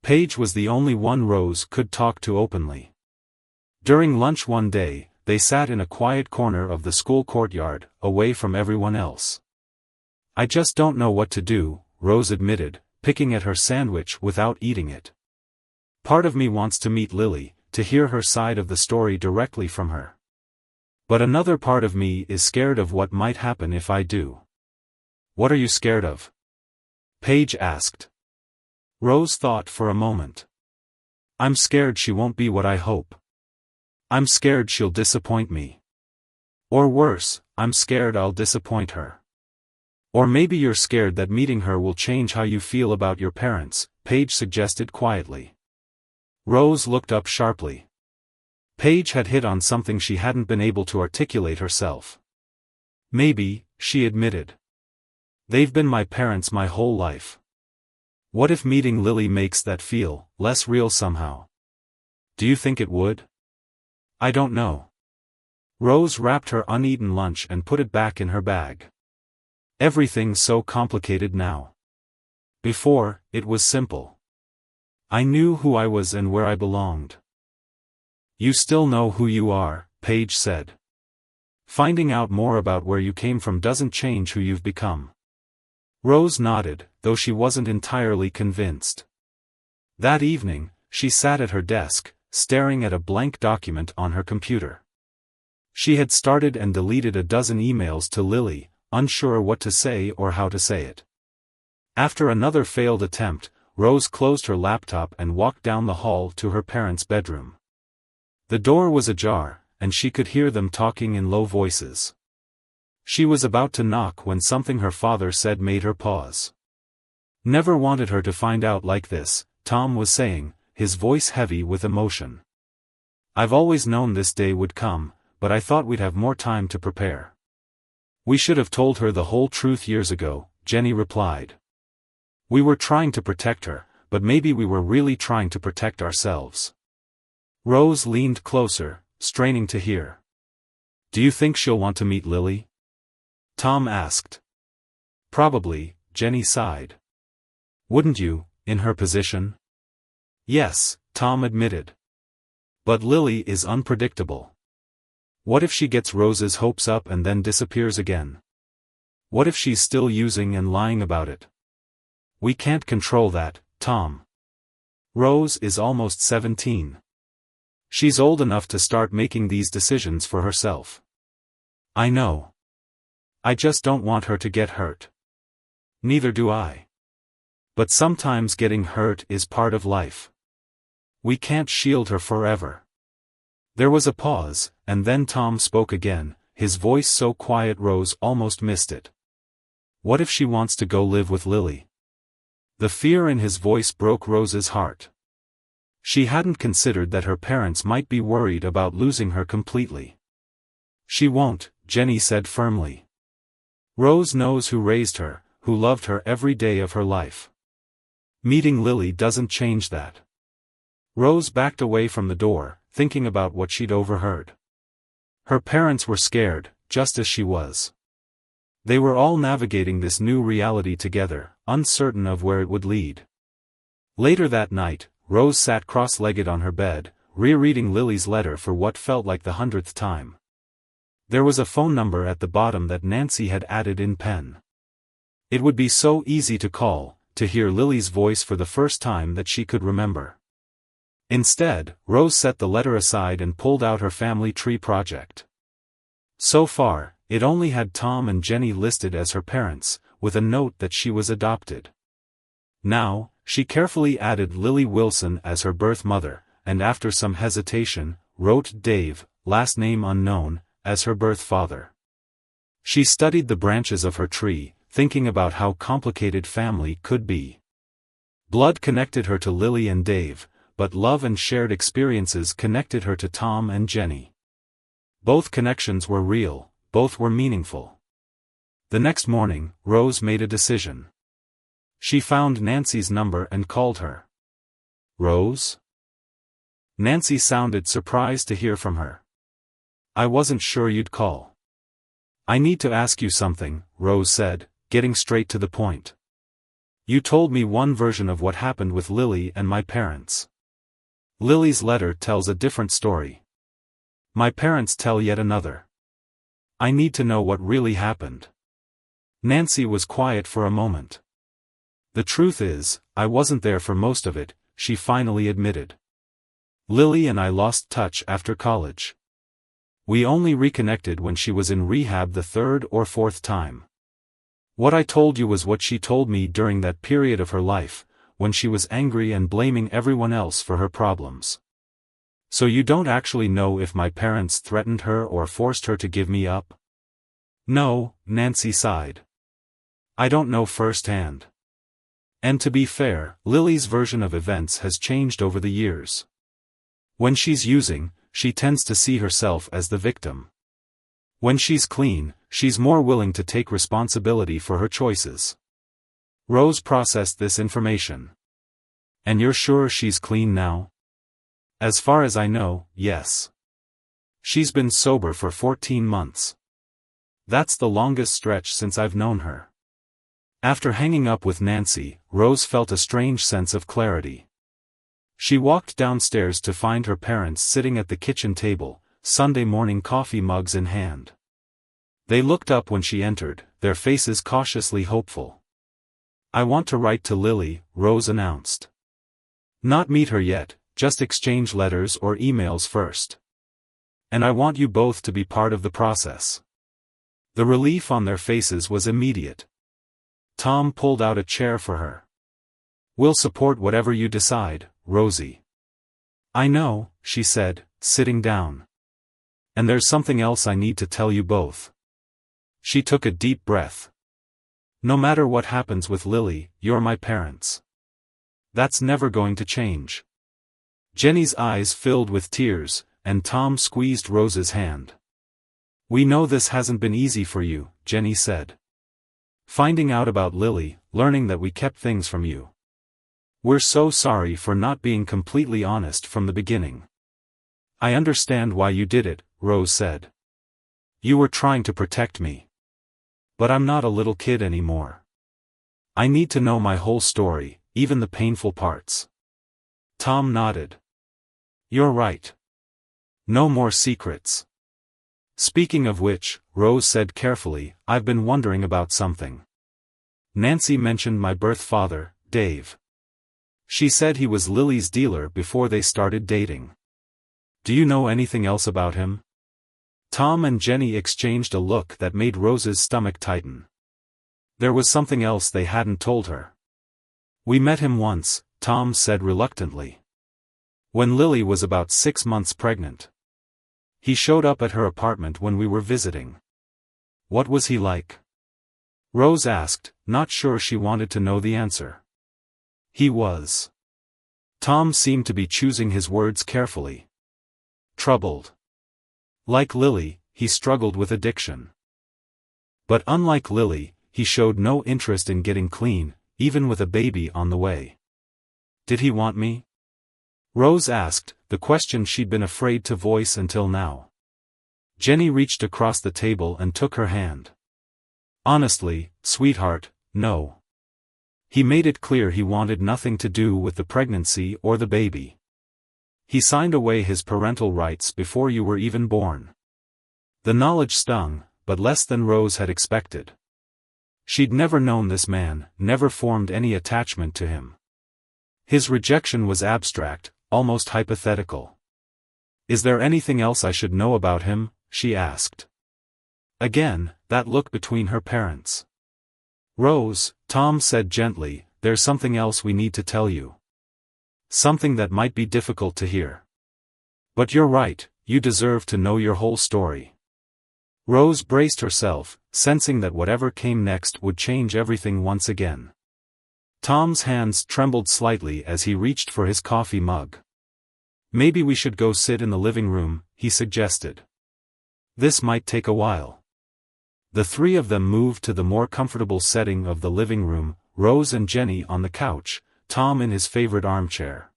Paige was the only one Rose could talk to openly. During lunch one day, they sat in a quiet corner of the school courtyard, away from everyone else. "I just don't know what to do," Rose admitted, picking at her sandwich without eating it. "Part of me wants to meet Lily, to hear her side of the story directly from her. But another part of me is scared of what might happen if I do." "What are you scared of?" Paige asked. Rose thought for a moment. "I'm scared she won't be what I hope. I'm scared she'll disappoint me. Or worse, I'm scared I'll disappoint her." "Or maybe you're scared that meeting her will change how you feel about your parents," Paige suggested quietly. Rose looked up sharply. Paige had hit on something she hadn't been able to articulate herself. "Maybe," she admitted. "They've been my parents my whole life. What if meeting Lily makes that feel less real somehow?" "Do you think it would?" "I don't know." Rose wrapped her uneaten lunch and put it back in her bag. "Everything's so complicated now. Before, it was simple. I knew who I was and where I belonged." "You still know who you are," Paige said. "Finding out more about where you came from doesn't change who you've become." Rose nodded, though she wasn't entirely convinced. That evening, she sat at her desk, staring at a blank document on her computer. She had started and deleted a dozen emails to Lily, unsure what to say or how to say it. After another failed attempt, Rose closed her laptop and walked down the hall to her parents' bedroom. The door was ajar, and she could hear them talking in low voices. She was about to knock when something her father said made her pause. "Never wanted her to find out like this," Tom was saying, his voice heavy with emotion. "I've always known this day would come, but I thought we'd have more time to prepare." "We should have told her the whole truth years ago," Jenny replied. "We were trying to protect her, but maybe we were really trying to protect ourselves." Rose leaned closer, straining to hear. "Do you think she'll want to meet Lily?" Tom asked. "Probably," Jenny sighed. "Wouldn't you, in her position?" "Yes," Tom admitted. "But Lily is unpredictable. What if she gets Rose's hopes up and then disappears again? What if she's still using and lying about it? We can't control that, Tom. Rose is almost 17. She's old enough to start making these decisions for herself." "I know. I just don't want her to get hurt." "Neither do I. But sometimes getting hurt is part of life. We can't shield her forever. There was a pause, and then Tom spoke again, his voice so quiet Rose almost missed it. What if she wants to go live with Lily? The fear in his voice broke Rose's heart. She hadn't considered that her parents might be worried about losing her completely. She won't, Jenny said firmly. Rose knows who raised her, who loved her every day of her life. Meeting Lily doesn't change that. Rose backed away from the door, thinking about what she'd overheard. Her parents were scared, just as she was. They were all navigating this new reality together, uncertain of where it would lead. Later that night, Rose sat cross-legged on her bed, rereading Lily's letter for what felt like the 100th time. There was a phone number at the bottom that Nancy had added in pen. It would be so easy to call, to hear Lily's voice for the first time that she could remember. Instead, Rose set the letter aside and pulled out her family tree project. So far, it only had Tom and Jenny listed as her parents, with a note that she was adopted. Now, she carefully added Lily Wilson as her birth mother, and after some hesitation, wrote Dave, last name unknown, as her birth father. She studied the branches of her tree, thinking about how complicated family could be. Blood connected her to Lily and Dave, but love and shared experiences connected her to Tom and Jenny. Both connections were real, both were meaningful. The next morning, Rose made a decision. She found Nancy's number and called her. Rose? Nancy sounded surprised to hear from her. I wasn't sure you'd call. I need to ask you something, Rose said, getting straight to the point. You told me one version of what happened with Lily and my parents. Lily's letter tells a different story. My parents tell yet another. I need to know what really happened. Nancy was quiet for a moment. The truth is, I wasn't there for most of it, she finally admitted. Lily and I lost touch after college. We only reconnected when she was in rehab the third or fourth time. What I told you was what she told me during that period of her life, when she was angry and blaming everyone else for her problems. So you don't actually know if my parents threatened her or forced her to give me up? No, Nancy sighed. I don't know firsthand. And to be fair, Lily's version of events has changed over the years. When she's using, she tends to see herself as the victim. When she's clean, she's more willing to take responsibility for her choices. Rose processed this information. And you're sure she's clean now? As far as I know, yes. She's been sober for 14 months. That's the longest stretch since I've known her. After hanging up with Nancy, Rose felt a strange sense of clarity. She walked downstairs to find her parents sitting at the kitchen table, Sunday morning coffee mugs in hand. They looked up when she entered, their faces cautiously hopeful. I want to write to Lily, Rose announced. Not meet her yet, just exchange letters or emails first. And I want you both to be part of the process. The relief on their faces was immediate. Tom pulled out a chair for her. We'll support whatever you decide, Rosie. I know, she said, sitting down. And there's something else I need to tell you both. She took a deep breath. No matter what happens with Lily, you're my parents. That's never going to change. Jenny's eyes filled with tears, and Tom squeezed Rose's hand. We know this hasn't been easy for you, Jenny said. Finding out about Lily, learning that we kept things from you. We're so sorry for not being completely honest from the beginning. I understand why you did it, Rose said. You were trying to protect me. But I'm not a little kid anymore. I need to know my whole story, even the painful parts. Tom nodded. You're right. No more secrets. Speaking of which, Rose said carefully, I've been wondering about something. Nancy mentioned my birth father, Dave. She said he was Lily's dealer before they started dating. Do you know anything else about him? Tom and Jenny exchanged a look that made Rose's stomach tighten. There was something else they hadn't told her. We met him once, Tom said reluctantly. When Lily was about 6 months pregnant. He showed up at her apartment when we were visiting. What was he like? Rose asked, not sure she wanted to know the answer. He was. Tom seemed to be choosing his words carefully. Troubled. Like Lily, he struggled with addiction. But unlike Lily, he showed no interest in getting clean, even with a baby on the way. Did he want me? Rose asked, the question she'd been afraid to voice until now. Jenny reached across the table and took her hand. Honestly, sweetheart, no. He made it clear he wanted nothing to do with the pregnancy or the baby. He signed away his parental rights before you were even born. The knowledge stung, but less than Rose had expected. She'd never known this man, never formed any attachment to him. His rejection was abstract, almost hypothetical. Is there anything else I should know about him? She asked. Again, that look between her parents. Rose, Tom said gently, there's something else we need to tell you. Something that might be difficult to hear. But you're right, you deserve to know your whole story. Rose braced herself, sensing that whatever came next would change everything once again. Tom's hands trembled slightly as he reached for his coffee mug. Maybe we should go sit in the living room, he suggested. This might take a while. The three of them moved to the more comfortable setting of the living room, Rose and Jenny on the couch, Tom in his favorite armchair.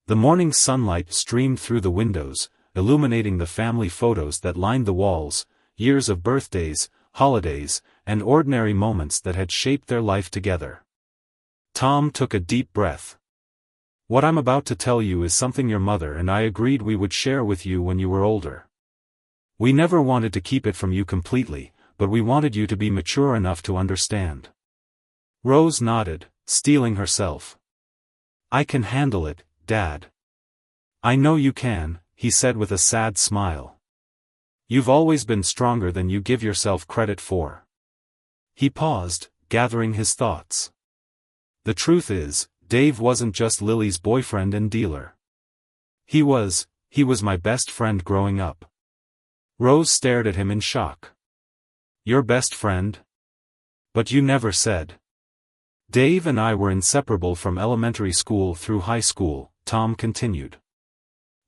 The morning sunlight streamed through the windows, illuminating the family photos that lined the walls, years of birthdays, holidays, and ordinary moments that had shaped their life together. Tom took a deep breath. What I'm about to tell you is something your mother and I agreed we would share with you when you were older. We never wanted to keep it from you completely, but we wanted you to be mature enough to understand. Rose nodded, steeling herself. I can handle it, Dad. I know you can, he said with a sad smile. You've always been stronger than you give yourself credit for. He paused, gathering his thoughts. The truth is, Dave wasn't just Lily's boyfriend and dealer. He was my best friend growing up. Rose stared at him in shock. Your best friend? But you never said. Dave and I were inseparable from elementary school through high school, Tom continued.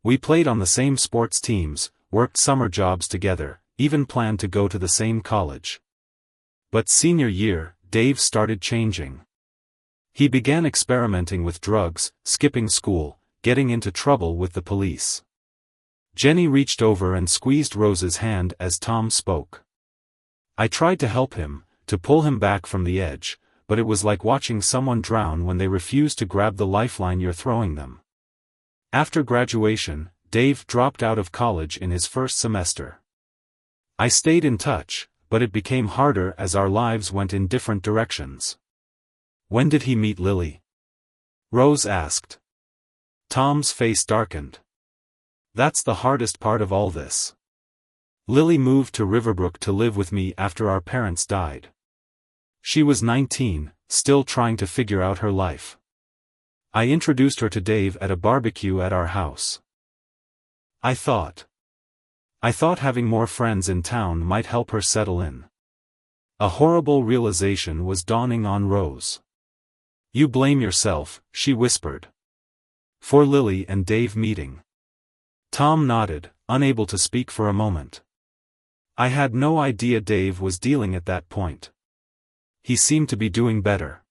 We played on the same sports teams, worked summer jobs together, even planned to go to the same college. But senior year, Dave started changing. He began experimenting with drugs, skipping school, getting into trouble with the police. Jenny reached over and squeezed Rose's hand as Tom spoke. I tried to help him, to pull him back from the edge, but it was like watching someone drown when they refuse to grab the lifeline you're throwing them. After graduation, Dave dropped out of college in his first semester. I stayed in touch, but it became harder as our lives went in different directions. When did he meet Lily? Rose asked. Tom's face darkened. That's the hardest part of all this. Lily moved to Riverbrook to live with me after our parents died. She was 19, still trying to figure out her life. I introduced her to Dave at a barbecue at our house. I thought having more friends in town might help her settle in. A horrible realization was dawning on Rose. You blame yourself, she whispered. For Lily and Dave meeting. Tom nodded, unable to speak for a moment. I had no idea Dave was dealing at that point. He seemed to be doing better.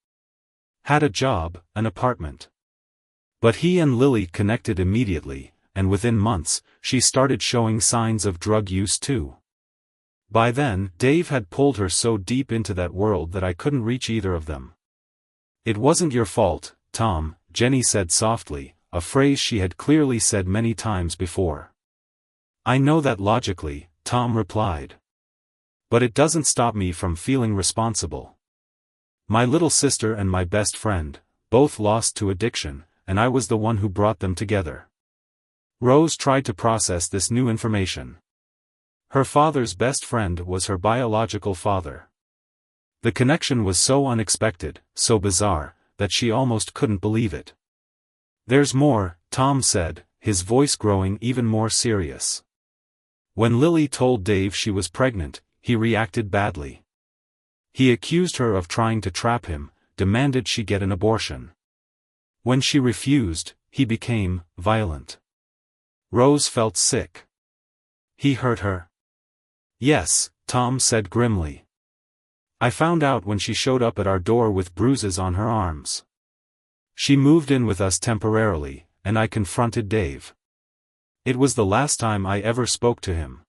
Had a job, an apartment. But he and Lily connected immediately, and within months, she started showing signs of drug use too. By then, Dave had pulled her so deep into that world that I couldn't reach either of them. It wasn't your fault, Tom, Jenny said softly, a phrase she had clearly said many times before. I know that logically, Tom replied. But it doesn't stop me from feeling responsible. My little sister and my best friend, both lost to addiction, and I was the one who brought them together. Rose tried to process this new information. Her father's best friend was her biological father. The connection was so unexpected, so bizarre, that she almost couldn't believe it. "There's more," Tom said, his voice growing even more serious. When Lily told Dave she was pregnant, he reacted badly. He accused her of trying to trap him, demanded she get an abortion. When she refused, he became violent. Rose felt sick. He hurt her? Yes, Tom said grimly. I found out when she showed up at our door with bruises on her arms. She moved in with us temporarily, and I confronted Dave. It was the last time I ever spoke to him.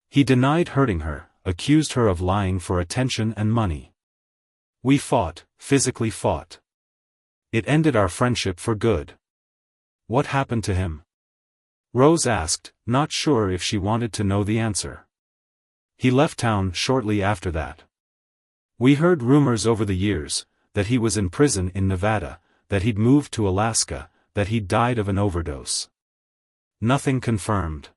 He denied hurting her, accused her of lying for attention and money. We fought, physically fought. It ended our friendship for good. What happened to him? Rose asked, not sure if she wanted to know the answer. He left town shortly after that. We heard rumors over the years, that he was in prison in Nevada, that he'd moved to Alaska, that he'd died of an overdose. Nothing confirmed.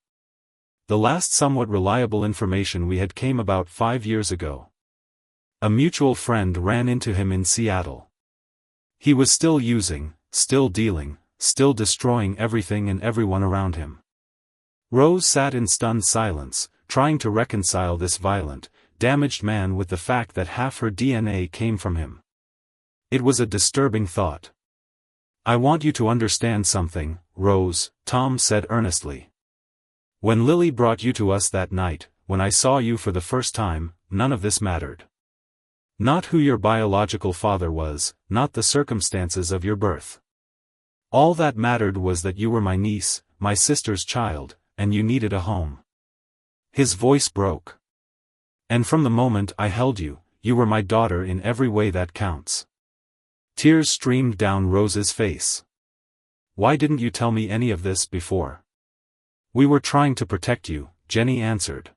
The last somewhat reliable information we had came about 5 years ago. A mutual friend ran into him in Seattle. He was still using, still dealing, still destroying everything and everyone around him. Rose sat in stunned silence, trying to reconcile this violent, damaged man with the fact that half her DNA came from him. It was a disturbing thought. I want you to understand something, Rose, Tom said earnestly. When Lily brought you to us that night, when I saw you for the first time, none of this mattered. Not who your biological father was, not the circumstances of your birth. All that mattered was that you were my niece, my sister's child, and you needed a home. His voice broke. And from the moment I held you, you were my daughter in every way that counts. Tears streamed down Rose's face. Why didn't you tell me any of this before? We were trying to protect you, Jenny answered.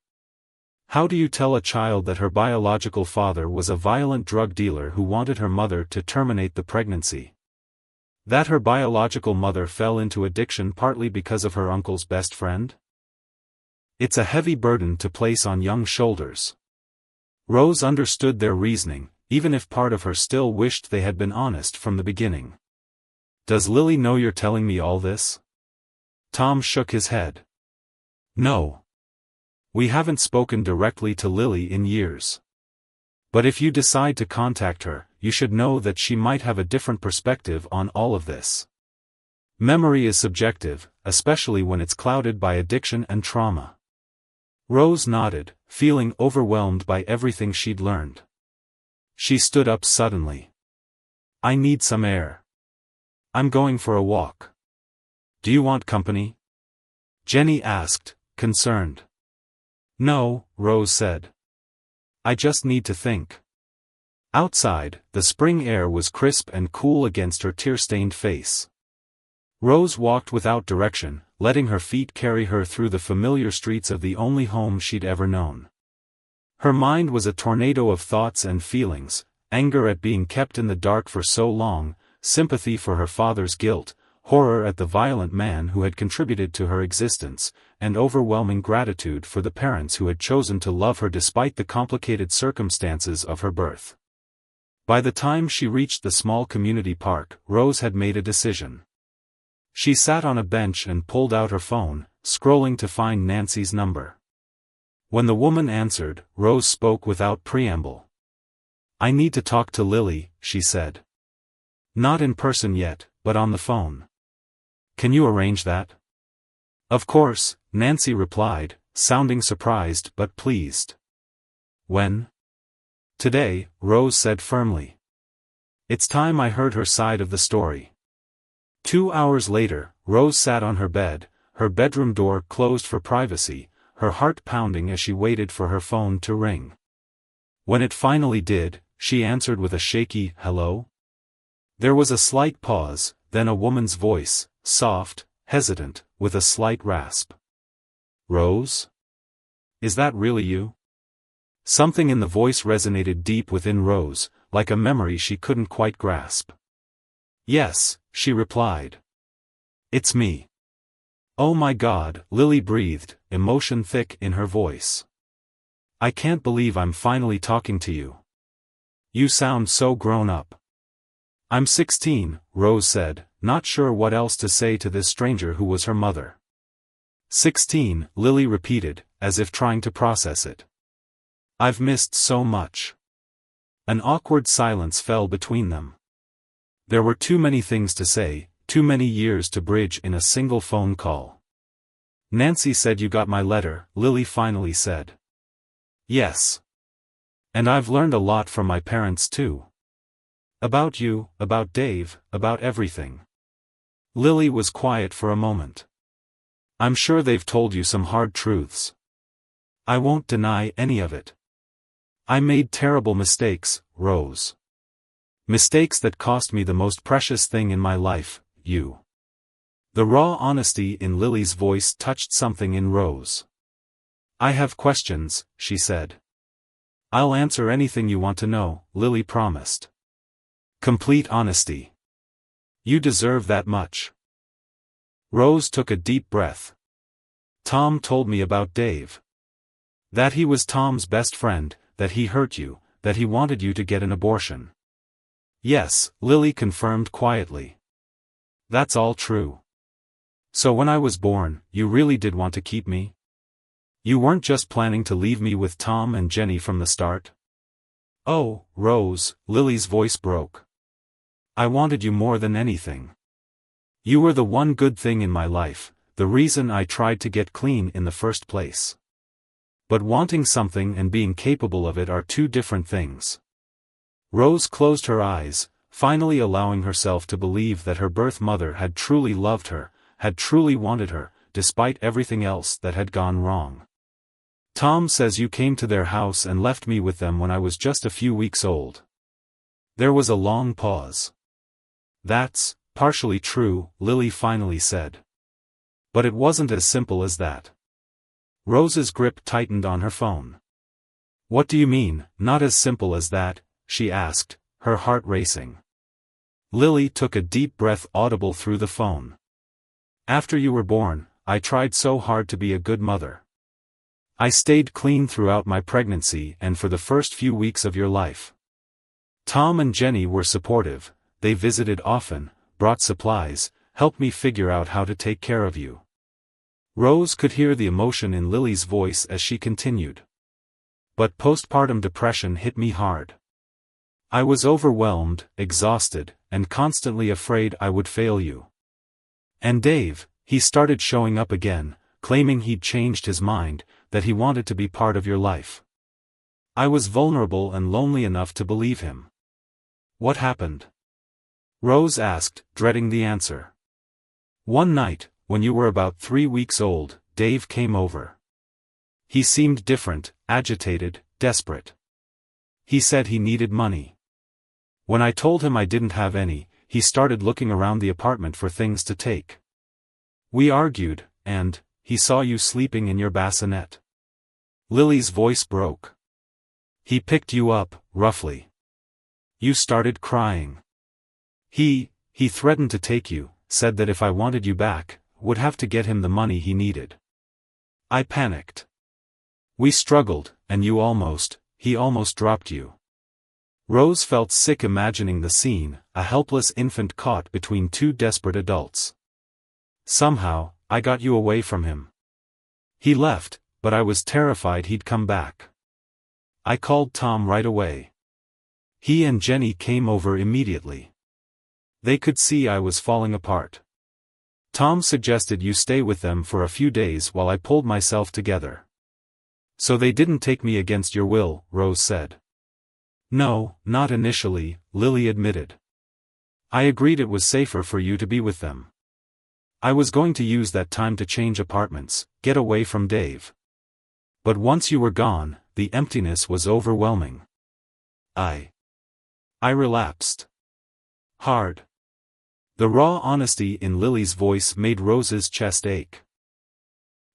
How do you tell a child that her biological father was a violent drug dealer who wanted her mother to terminate the pregnancy? That her biological mother fell into addiction partly because of her uncle's best friend? It's a heavy burden to place on young shoulders. Rose understood their reasoning, even if part of her still wished they had been honest from the beginning. Does Lily know you're telling me all this? Tom shook his head. No. We haven't spoken directly to Lily in years. But if you decide to contact her, you should know that she might have a different perspective on all of this. Memory is subjective, especially when it's clouded by addiction and trauma. Rose nodded, feeling overwhelmed by everything she'd learned. She stood up suddenly. I need some air. I'm going for a walk. Do you want company? Jenny asked, concerned. No, Rose said. I just need to think. Outside, the spring air was crisp and cool against her tear-stained face. Rose walked without direction, letting her feet carry her through the familiar streets of the only home she'd ever known. Her mind was a tornado of thoughts and feelings, anger at being kept in the dark for so long, sympathy for her father's guilt, horror at the violent man who had contributed to her existence, and overwhelming gratitude for the parents who had chosen to love her despite the complicated circumstances of her birth. By the time she reached the small community park, Rose had made a decision. She sat on a bench and pulled out her phone, scrolling to find Nancy's number. When the woman answered, Rose spoke without preamble. I need to talk to Lily, she said. Not in person yet, but on the phone. Can you arrange that? Of course, Nancy replied, sounding surprised but pleased. When? Today, Rose said firmly. It's time I heard her side of the story. 2 hours later, Rose sat on her bed, her bedroom door closed for privacy, her heart pounding as she waited for her phone to ring. When it finally did, she answered with a shaky, hello? There was a slight pause, then a woman's voice, soft, hesitant, with a slight rasp. Rose? Is that really you? Something in the voice resonated deep within Rose, like a memory she couldn't quite grasp. Yes, she replied. It's me. Oh my God, Lily breathed, emotion thick in her voice. I can't believe I'm finally talking to you. You sound so grown up. I'm 16, Rose said, not sure what else to say to this stranger who was her mother. 16, Lily repeated, as if trying to process it. I've missed so much. An awkward silence fell between them. There were too many things to say, too many years to bridge in a single phone call. Nancy said you got my letter, Lily finally said. Yes. And I've learned a lot from my parents too. About you, about Dave, about everything. Lily was quiet for a moment. I'm sure they've told you some hard truths. I won't deny any of it. I made terrible mistakes, Rose. Mistakes that cost me the most precious thing in my life, you. The raw honesty in Lily's voice touched something in Rose. I have questions, she said. I'll answer anything you want to know, Lily promised. Complete honesty. You deserve that much. Rose took a deep breath. Tom told me about Dave. That he was Tom's best friend, that he hurt you, that he wanted you to get an abortion. Yes, Lily confirmed quietly. That's all true. So when I was born, you really did want to keep me? You weren't just planning to leave me with Tom and Jenny from the start? Oh, Rose, Lily's voice broke. I wanted you more than anything. You were the one good thing in my life, the reason I tried to get clean in the first place. But wanting something and being capable of it are two different things. Rose closed her eyes, finally allowing herself to believe that her birth mother had truly loved her, had truly wanted her, despite everything else that had gone wrong. Tom says you came to their house and left me with them when I was just a few weeks old. There was a long pause. That's partially true, Lily finally said. But it wasn't as simple as that. Rose's grip tightened on her phone. What do you mean, not as simple as that? She asked, her heart racing. Lily took a deep breath audible through the phone. After you were born, I tried so hard to be a good mother. I stayed clean throughout my pregnancy and for the first few weeks of your life. Tom and Jenny were supportive, they visited often, brought supplies, helped me figure out how to take care of you. Rose could hear the emotion in Lily's voice as she continued. But postpartum depression hit me hard. I was overwhelmed, exhausted, and constantly afraid I would fail you. And Dave, he started showing up again, claiming he'd changed his mind, that he wanted to be part of your life. I was vulnerable and lonely enough to believe him. What happened? Rose asked, dreading the answer. One night, when you were about 3 weeks old, Dave came over. He seemed different, agitated, desperate. He said he needed money. When I told him I didn't have any, he started looking around the apartment for things to take. We argued, and he saw you sleeping in your bassinet. Lily's voice broke. He picked you up, roughly. You started crying. He threatened to take you, said that if I wanted you back, would have to get him the money he needed. I panicked. We struggled, and he almost dropped you. Rose felt sick imagining the scene, a helpless infant caught between two desperate adults. Somehow, I got you away from him. He left, but I was terrified he'd come back. I called Tom right away. He and Jenny came over immediately. They could see I was falling apart. Tom suggested you stay with them for a few days while I pulled myself together. So they didn't take me against your will, Rose said. No, not initially, Lily admitted. I agreed it was safer for you to be with them. I was going to use that time to change apartments, get away from Dave. But once you were gone, the emptiness was overwhelming. I relapsed. Hard. The raw honesty in Lily's voice made Rose's chest ache.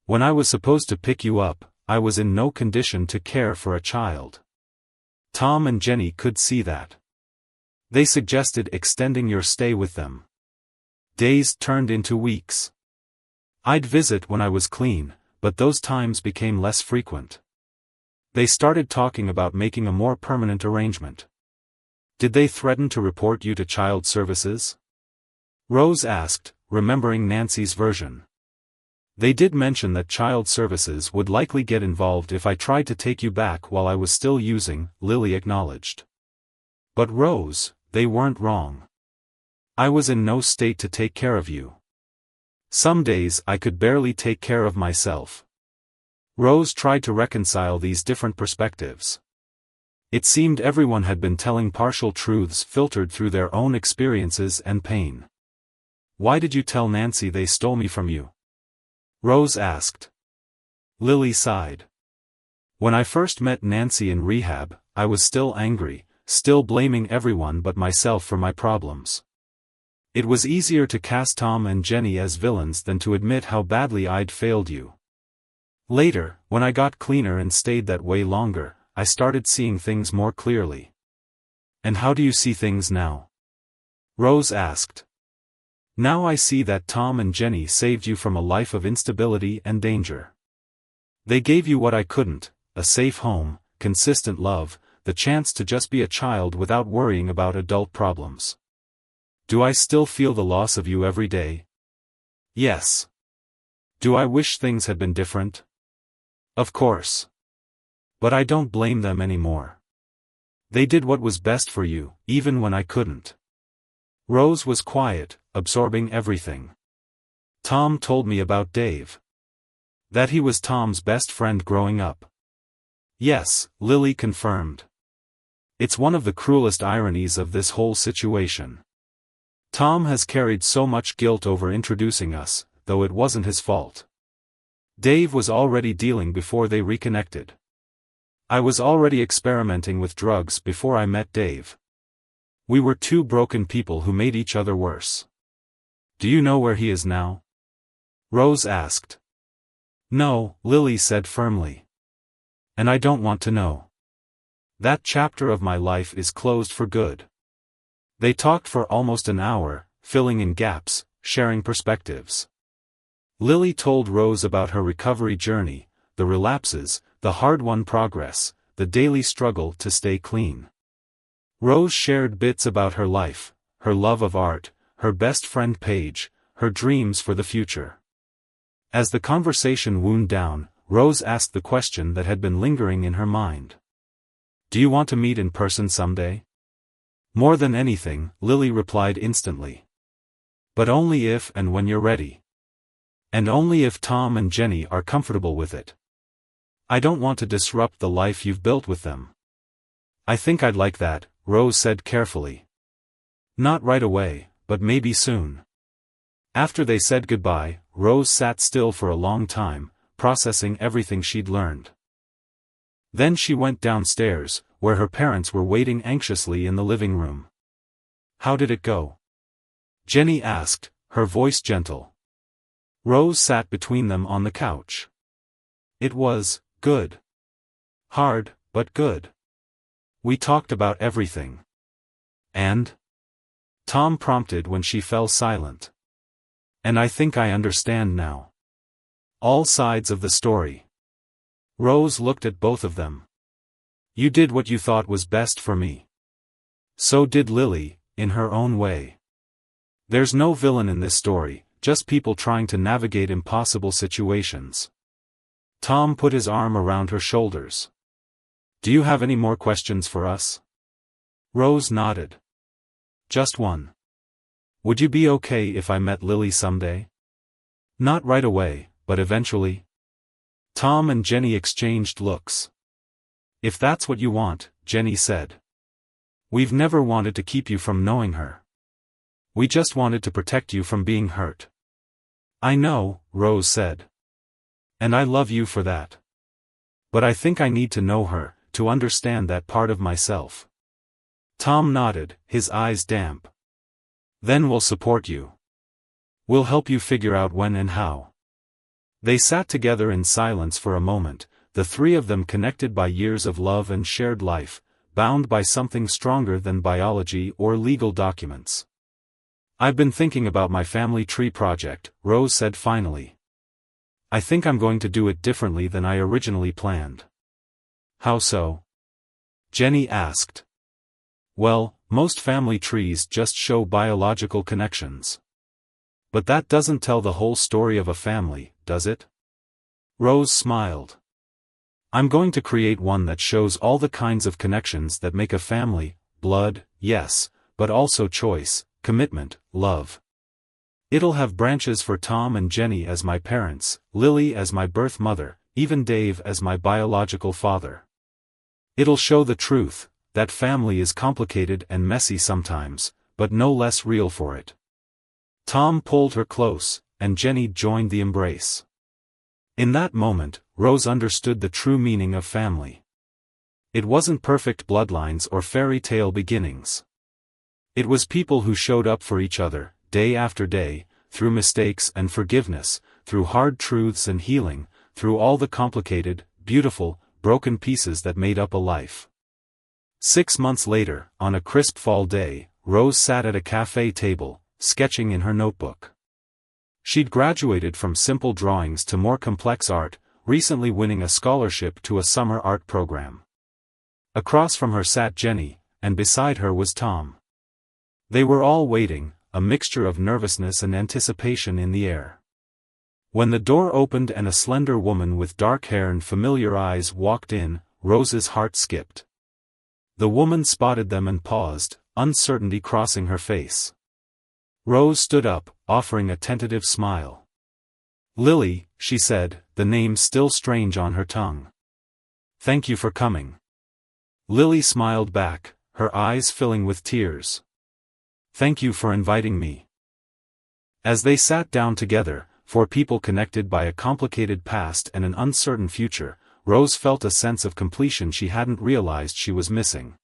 When I was supposed to pick you up, I was in no condition to care for a child. Tom and Jenny could see that. They suggested extending your stay with them. Days turned into weeks. I'd visit when I was clean, but those times became less frequent. They started talking about making a more permanent arrangement. Did they threaten to report you to child services? Rose asked, remembering Nancy's version. They did mention that child services would likely get involved if I tried to take you back while I was still using, Lily acknowledged. But Rose, they weren't wrong. I was in no state to take care of you. Some days I could barely take care of myself. Rose tried to reconcile these different perspectives. It seemed everyone had been telling partial truths filtered through their own experiences and pain. Why did you tell Nancy they stole me from you? Rose asked. Lily sighed. When I first met Nancy in rehab, I was still angry, still blaming everyone but myself for my problems. It was easier to cast Tom and Jenny as villains than to admit how badly I'd failed you. Later, when I got cleaner and stayed that way longer, I started seeing things more clearly. And how do you see things now? Rose asked. Now I see that Tom and Jenny saved you from a life of instability and danger. They gave you what I couldn't, a safe home, consistent love, the chance to just be a child without worrying about adult problems. Do I still feel the loss of you every day? Yes. Do I wish things had been different? Of course. But I don't blame them anymore. They did what was best for you, even when I couldn't. Rose was quiet, absorbing everything. Tom told me about Dave. That he was Tom's best friend growing up. Yes, Lily confirmed. It's one of the cruelest ironies of this whole situation. Tom has carried so much guilt over introducing us, though it wasn't his fault. Dave was already dealing before they reconnected. I was already experimenting with drugs before I met Dave. We were two broken people who made each other worse. Do you know where he is now? Rose asked. No, Lily said firmly. And I don't want to know. That chapter of my life is closed for good. They talked for almost an hour, filling in gaps, sharing perspectives. Lily told Rose about her recovery journey, the relapses, the hard-won progress, the daily struggle to stay clean. Rose shared bits about her life, her love of art, her best friend Paige, her dreams for the future. As the conversation wound down, Rose asked the question that had been lingering in her mind. Do you want to meet in person someday? More than anything, Lily replied instantly. But only if and when you're ready. And only if Tom and Jenny are comfortable with it. I don't want to disrupt the life you've built with them. I think I'd like that, Rose said carefully. Not right away, but maybe soon. After they said goodbye, Rose sat still for a long time, processing everything she'd learned. Then she went downstairs, where her parents were waiting anxiously in the living room. How did it go? Jenny asked, her voice gentle. Rose sat between them on the couch. It was good. Hard, but good. We talked about everything. And? Tom prompted when she fell silent. And I think I understand now. All sides of the story. Rose looked at both of them. You did what you thought was best for me. So did Lily, in her own way. There's no villain in this story, just people trying to navigate impossible situations. Tom put his arm around her shoulders. Do you have any more questions for us? Rose nodded. Just one. Would you be okay if I met Lily someday? Not right away, but eventually. Tom and Jenny exchanged looks. If that's what you want, Jenny said. We've never wanted to keep you from knowing her. We just wanted to protect you from being hurt. I know, Rose said. And I love you for that. But I think I need to know her, to understand that part of myself. Tom nodded, his eyes damp. Then we'll support you. We'll help you figure out when and how. They sat together in silence for a moment, the three of them connected by years of love and shared life, bound by something stronger than biology or legal documents. I've been thinking about my family tree project, Rose said finally. I think I'm going to do it differently than I originally planned. How so? Jenny asked. Well, most family trees just show biological connections. But that doesn't tell the whole story of a family, does it? Rose smiled. I'm going to create one that shows all the kinds of connections that make a family: blood, yes, but also choice, commitment, love. It'll have branches for Tom and Jenny as my parents, Lily as my birth mother, even Dave as my biological father. It'll show the truth, that family is complicated and messy sometimes, but no less real for it. Tom pulled her close, and Jenny joined the embrace. In that moment, Rose understood the true meaning of family. It wasn't perfect bloodlines or fairy tale beginnings. It was people who showed up for each other, day after day, through mistakes and forgiveness, through hard truths and healing, through all the complicated, beautiful, broken pieces that made up a life. 6 months later, on a crisp fall day, Rose sat at a cafe table, sketching in her notebook. She'd graduated from simple drawings to more complex art, recently winning a scholarship to a summer art program. Across from her sat Jenny, and beside her was Tom. They were all waiting, a mixture of nervousness and anticipation in the air. When the door opened and a slender woman with dark hair and familiar eyes walked in, Rose's heart skipped. The woman spotted them and paused, uncertainty crossing her face. Rose stood up, offering a tentative smile. Lily, she said, the name still strange on her tongue. Thank you for coming. Lily smiled back, her eyes filling with tears. Thank you for inviting me. As they sat down together, four people connected by a complicated past and an uncertain future, Rose felt a sense of completion she hadn't realized she was missing.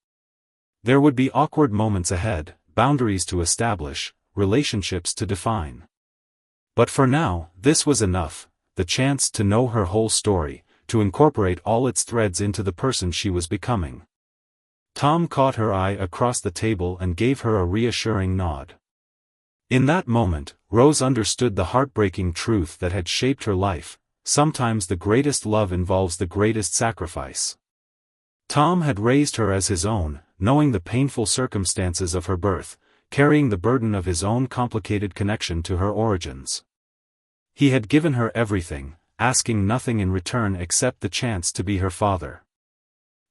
There would be awkward moments ahead, boundaries to establish, relationships to define. But for now, this was enough, the chance to know her whole story, to incorporate all its threads into the person she was becoming. Tom caught her eye across the table and gave her a reassuring nod. In that moment, Rose understood the heartbreaking truth that had shaped her life: sometimes the greatest love involves the greatest sacrifice. Tom had raised her as his own, knowing the painful circumstances of her birth, carrying the burden of his own complicated connection to her origins. He had given her everything, asking nothing in return except the chance to be her father.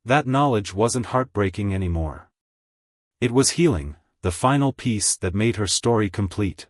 That knowledge wasn't heartbreaking anymore. It was healing, the final piece that made her story complete.